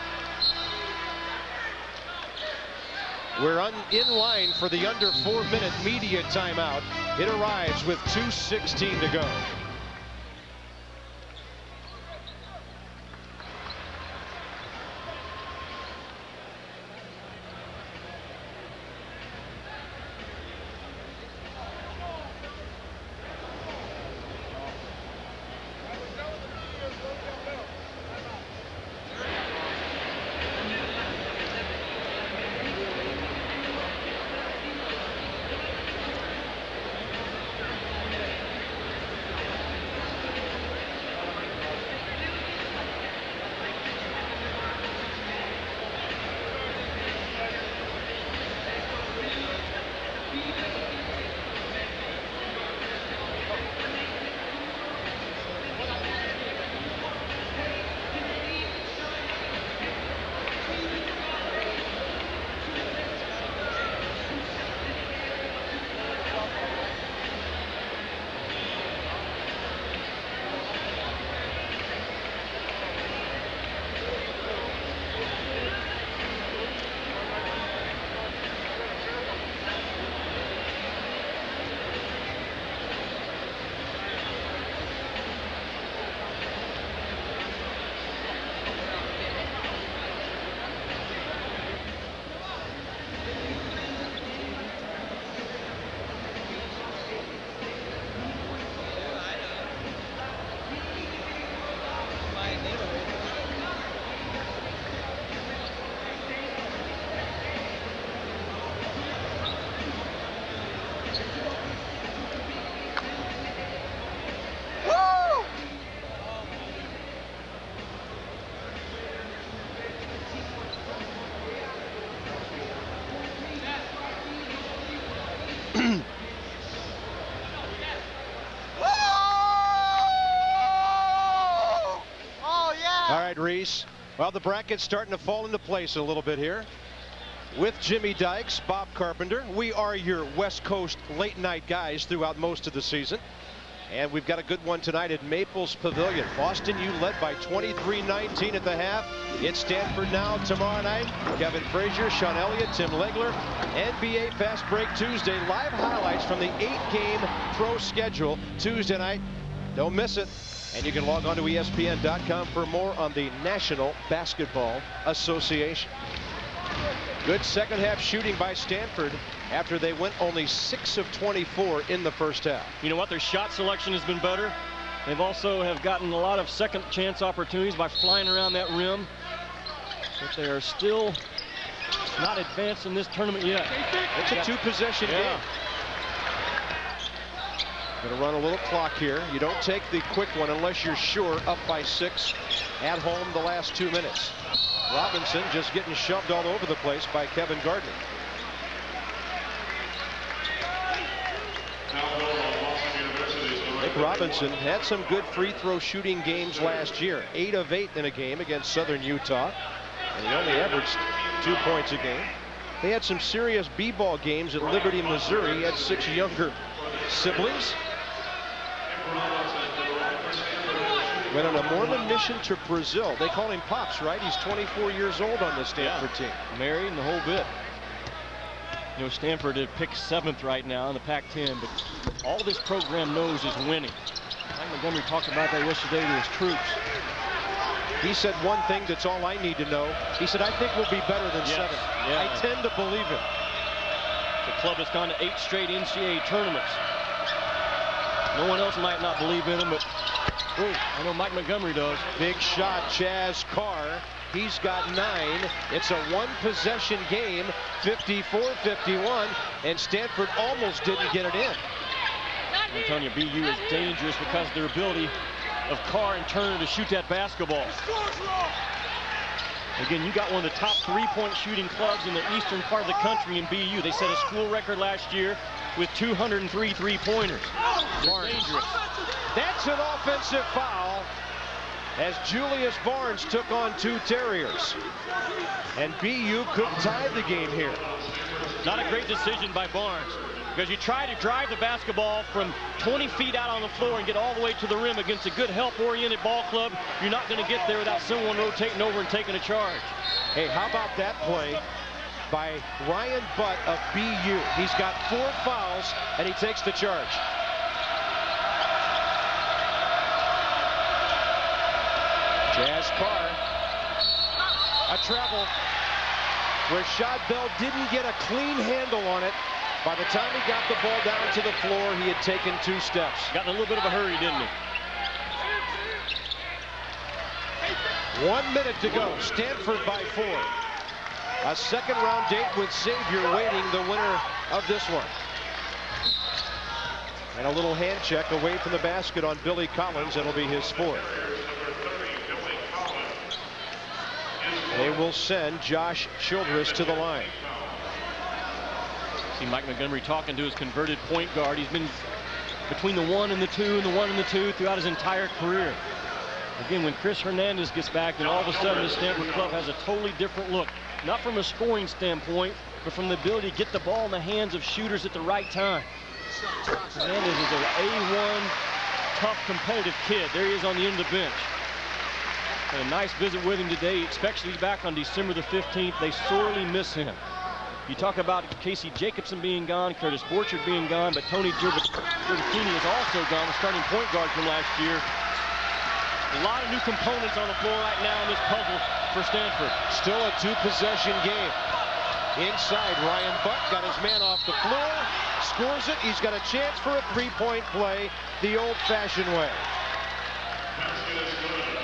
We're in line for the under 4-minute media timeout. It arrives with 2:16 to go. Reese. Well, the bracket's starting to fall into place a little bit here. With Jimmy Dykes, Bob Carpenter, we are your West Coast late night guys throughout most of the season. And we've got a good one tonight at Maples Pavilion. Boston U led by 23-19 at the half. It's Stanford now tomorrow night. Kevin Frazier, Sean Elliott, Tim Legler. NBA Fast Break Tuesday. Live highlights from the 8-game pro schedule Tuesday night. Don't miss it. And you can log on to ESPN.com for more on the National Basketball Association. Good second half shooting by Stanford after they went only 6 of 24 in the first half. You know what? Their shot selection has been better. They've also have gotten a lot of second chance opportunities by flying around that rim. But they are still not advanced in this tournament yet. It's a two-possession game. Going to run a little clock here. You don't take the quick one unless you're sure up by 6 at home the last 2 minutes. Robinson just getting shoved all over the place by Kevin Gardner. Nick Robinson had some good free throw shooting games last year. 8 of 8 in a game against Southern Utah. And he only averaged 2 points a game. They had some serious b-ball games at Liberty, Missouri. He had 6 younger siblings. Went on a Mormon mission to Brazil. They call him Pops, right? He's 24 years old on the Stanford team. Married and the whole bit. You know, Stanford had picked 7th right now in the Pac-10, but all this program knows is winning. Mike Montgomery talked about that yesterday to his troops. He said one thing that's all I need to know. He said, I think we'll be better than 7. Yeah. I tend to believe him. The club has gone to 8 straight NCAA tournaments. No one else might not believe in him, but I know Mike Montgomery does. Big shot, Chaz Carr. He's got 9. It's a 1-possession game, 54-51, and Stanford almost didn't get it in. I'm telling you, BU is dangerous because of their ability of Carr and Turner to shoot that basketball. Again, you got one of the top 3-point shooting clubs in the eastern part of the country in BU. They set a school record last year with 203 3-pointers. They're dangerous. That's an offensive foul as Julius Barnes took on 2 Terriers. And BU could tie the game here. Not a great decision by Barnes, because you try to drive the basketball from 20 feet out on the floor and get all the way to the rim against a good help-oriented ball club. You're not going to get there without someone rotating over and taking a charge. Hey, how about that play by Ryan Butt of BU? He's got 4 fouls, and he takes the charge. Chaz Carr, a travel. Rashad Bell didn't get a clean handle on it. By the time he got the ball down to the floor, he had taken 2 steps. Got in a little bit of a hurry, didn't he? 1 minute to go. Stanford by 4. A second-round date with Xavier waiting, the winner of this one. And a little hand check away from the basket on Billy Collins. It'll be his 4th. They will send Josh Childress to the line. See Mike Montgomery talking to his converted point guard. He's been between the 1 and the 2 and the 1 and the 2 throughout his entire career. Again, when Chris Hernandez gets back, then all of a sudden the Stanford club has a totally different look. Not from a scoring standpoint, but from the ability to get the ball in the hands of shooters at the right time. Hernandez is an A1 tough competitive kid. There he is on the end of the bench. And a nice visit with him today. He expects to be back on December the 15th. They sorely miss him. You talk about Casey Jacobson being gone, Curtis Borchard being gone, but Tony Giordini is also gone, the starting point guard from last year. A lot of new components on the floor right now in this puzzle for Stanford. Still a 2-possession game. Inside, Ryan Butt got his man off the floor, scores it. He's got a chance for a 3-point play the old-fashioned way.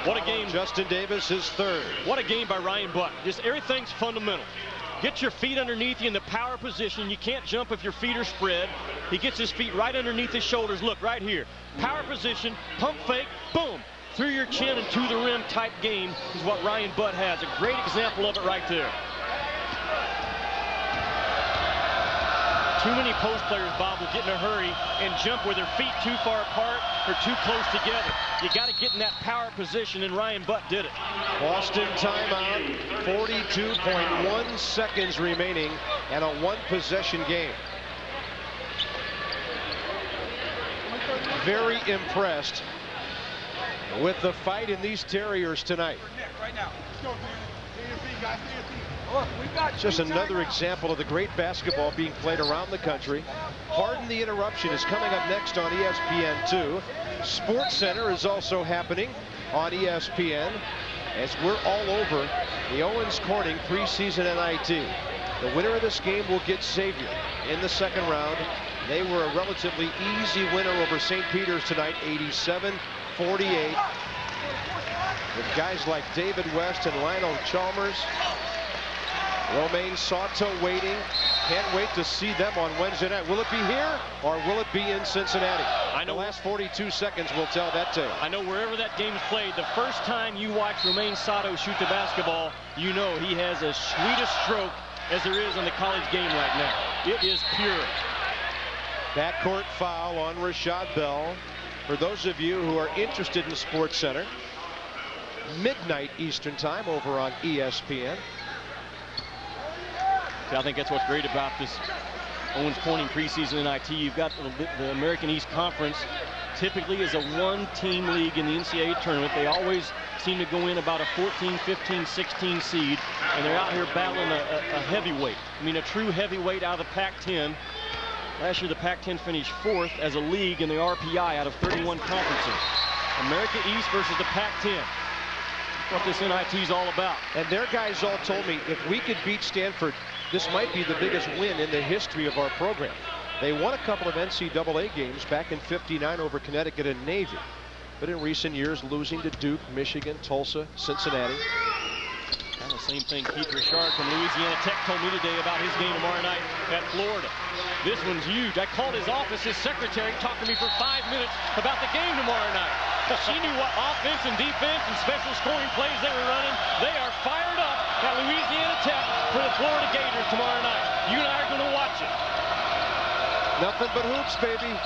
What a game. Justin Davis, his 3rd. What a game by Ryan Butt. Just everything's fundamental. Get your feet underneath you in the power position. You can't jump if your feet are spread. He gets his feet right underneath his shoulders. Look, right here. Power position, pump fake, boom. Through your chin and to the rim type game is what Ryan Butt has. A great example of it right there. Too many post players, Bob, will get in a hurry and jump with their feet too far apart or too close together. You got to get in that power position, and Ryan Butt did it. Boston timeout, 42.1 seconds remaining, and a 1-possession game. Very impressed with the fight in these Terriers tonight. Just another example of the great basketball being played around the country. Pardon the Interruption is coming up next on ESPN2. Sports Center is also happening on ESPN as we're all over the Owens Corning preseason NIT. The winner of this game will get Xavier in the second round. They were a relatively easy winner over St. Peter's tonight, 87-48. With guys like David West and Lionel Chalmers Romaine Sato waiting. Can't wait to see them on Wednesday night. Will it be here or will it be in Cincinnati? I know the last 42 seconds will tell that tale. I know wherever that game's played, the first time you watch Romaine Sato shoot the basketball, you know he has as sweet a stroke as there is in the college game right now. It is pure. Backcourt foul on Rashad Bell. For those of you who are interested in Sports Center, midnight Eastern time over on ESPN. See, I think that's what's great about this Owens Corning preseason NIT. You've got the American East Conference typically is a one-team league in the NCAA tournament. They always seem to go in about a 14, 15, 16 seed, and they're out here battling a heavyweight. I mean, a true heavyweight out of the Pac-10. Last year, the Pac-10 finished 4th as a league in the RPI out of 31 conferences. America East versus the Pac-10. What this NIT is all about. And their guys all told me if we could beat Stanford, this might be the biggest win in the history of our program. They won a couple of NCAA games back in '59 over Connecticut and Navy. But in recent years, losing to Duke, Michigan, Tulsa, Cincinnati. Kind of the same thing Keith Richard from Louisiana Tech told me today about his game tomorrow night at Florida. This one's huge. I called his office, his secretary, talked to me for 5 minutes about the game tomorrow night. She knew what offense and defense and special scoring plays they were running. They are fired up at Louisiana Tech for the Florida Gators tomorrow night. You and I are going to watch it. Nothing but hoops, baby.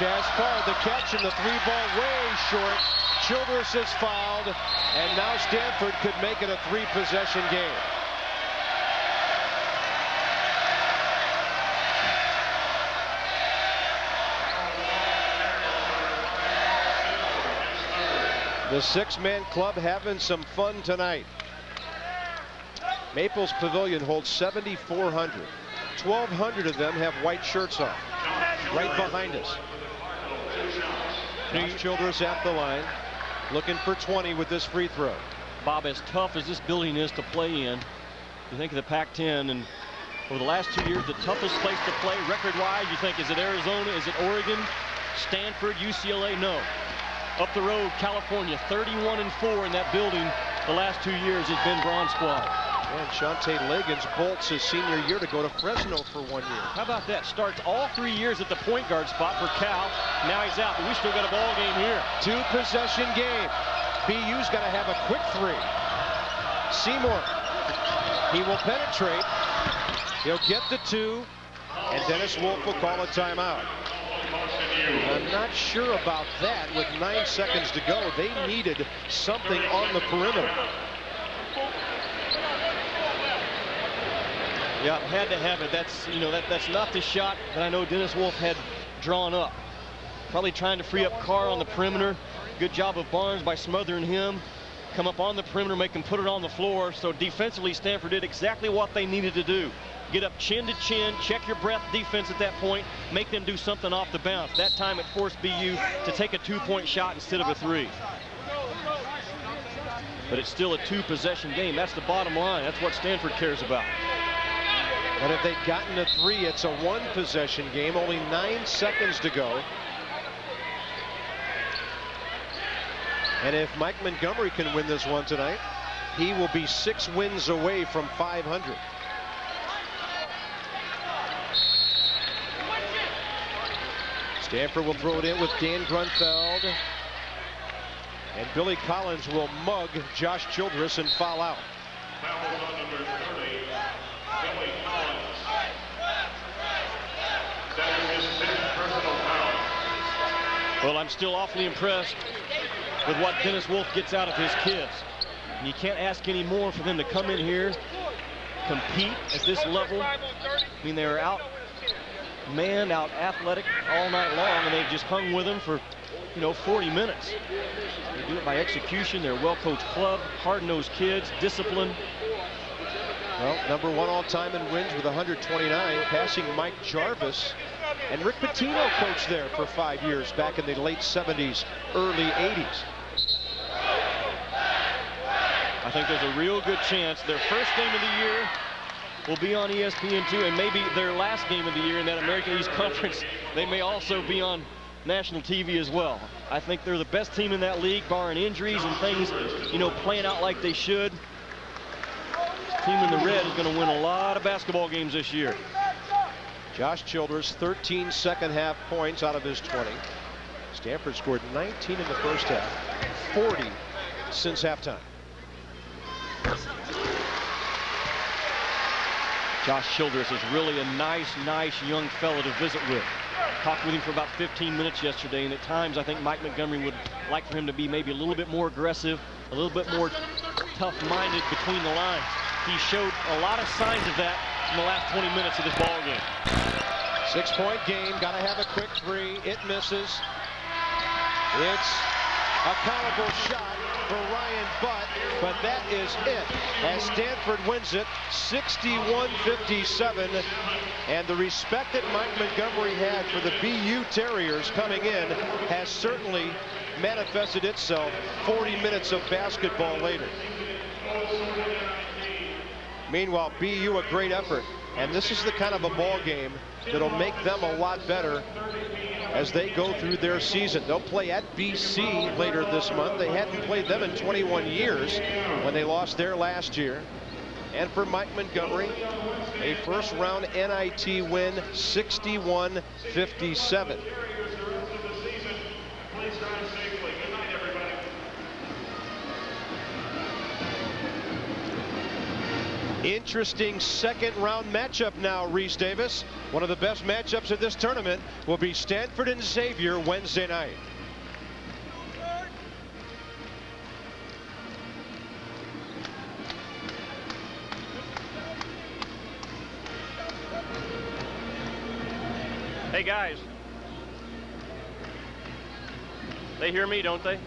Jaspar, the catch, and the three-ball way short. Childress is fouled, and now Stanford could make it a three-possession game. The six-man club having some fun tonight. Maples Pavilion holds 7,400. 1,200 of them have white shirts on. Right behind us. Josh Childress at the line, looking for 20 with this free throw. Bob, as tough as this building is to play in, you think of the Pac-10, and over the last 2 years, the toughest place to play record-wise, you think, is it Arizona, is it Oregon, Stanford, UCLA? No. Up the road, California, 31-4 in that building the last 2 years has been Bronze Squad. And Shante Liggins bolts his senior year to go to Fresno for 1 year. How about that? Starts all 3 years at the point guard spot for Cal. Now he's out, but we still got a ball game here. Two-possession game. BU's got to have a quick three. Seymour. He will penetrate. He'll get the two, and Dennis Wolf will call a timeout. I'm not sure about that. With 9 seconds to go, they needed something on the perimeter. Yeah, had to have it. That's, you know, that's not the shot that I know Dennis Wolf had drawn up. Probably trying to free up Carr on the perimeter. Good job of Barnes by smothering him. Come up on the perimeter, make him put it on the floor. So defensively, Stanford did exactly what they needed to do. Get up chin to chin, check your breath defense at that point, make them do something off the bounce. That time it forced BU to take a two-point shot instead of a three. But it's still a two-possession game. That's the bottom line. That's what Stanford cares about. And if they'd gotten a three, it's a one-possession game. Only 9 seconds to go. And if Mike Montgomery can win this one tonight, he will be 6 wins away from 500. Stanford will throw it in with Dan Grunfeld. And Billy Collins will mug Josh Childress and foul out. Well, I'm still awfully impressed with what Dennis Wolf gets out of his kids. And you can't ask any more for them to come in here, compete at this level. I mean, they were out manned, out athletic all night long, and they've just hung with them for, 40 minutes. They do it by execution. They're a well-coached club, hard-nosed kids, disciplined. Well, number 1 all-time in wins with 129, passing Mike Jarvis. And Rick Pitino coached there for 5 years back in the late 70s, early 80s. I think there's a real good chance their first game of the year will be on ESPN2, and maybe their last game of the year in that American East Conference, they may also be on national TV as well. I think they're the best team in that league, barring injuries and things, playing out like they should. Team in the red is going to win a lot of basketball games this year. Josh Childress, 13 second half points out of his 20. Stanford scored 19 in the first half, 40 since halftime. Josh Childress is really a nice young fellow to visit with. Talked with him for about 15 minutes yesterday, and at times I think Mike Montgomery would like for him to be maybe a little bit more aggressive, a little bit more tough-minded between the lines. He showed a lot of signs of that in the last 20 minutes of this ball game. 6-point game, gotta have a quick three. It misses. It's a countable shot for Ryan Butt, but that is it as Stanford wins it 61-57. And the respect that Mike Montgomery had for the BU Terriers coming in has certainly manifested itself 40 minutes of basketball later. Meanwhile, BU a great effort, and this is the kind of a ball game that'll make them a lot better as they go through their season. They'll play at BC later this month. They hadn't played them in 21 years when they lost there last year. And for Mike Montgomery, a first round NIT win, 61-57. Interesting second round matchup now, Reese Davis. One of the best matchups of this tournament will be Stanford and Xavier Wednesday night. Hey guys, they hear me, don't they?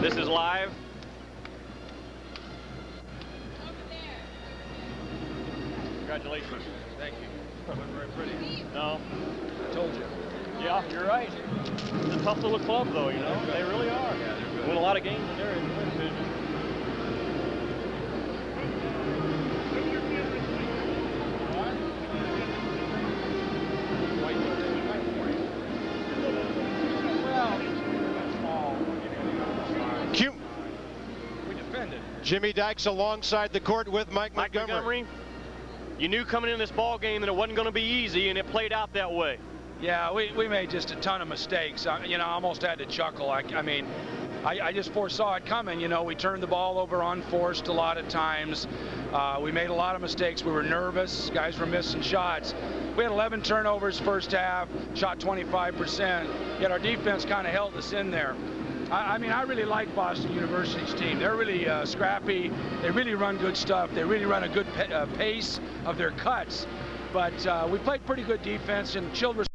This is live. Congratulations. Thank you. Wasn't very pretty. No. I told you. Yeah, you're right. It's a tough little club, though, you know. They really are. Yeah, they're good. Win a lot of games in their division. Cute. We defended. Jimmy Dykes alongside the court with Mike Montgomery. You knew coming in this ball game that it wasn't going to be easy, and it played out that way. Yeah, we made just a ton of mistakes. You know, I almost had to chuckle. I mean, I just foresaw it coming. You know, we turned the ball over unforced a lot of times. We made a lot of mistakes. We were nervous. Guys were missing shots. We had 11 turnovers first half, shot 25%. Yet our defense kind of held us in there. I mean, I really like Boston University's team. They're really scrappy. They really run good stuff. They really run a good pace of their cuts. But we played pretty good defense, and Childress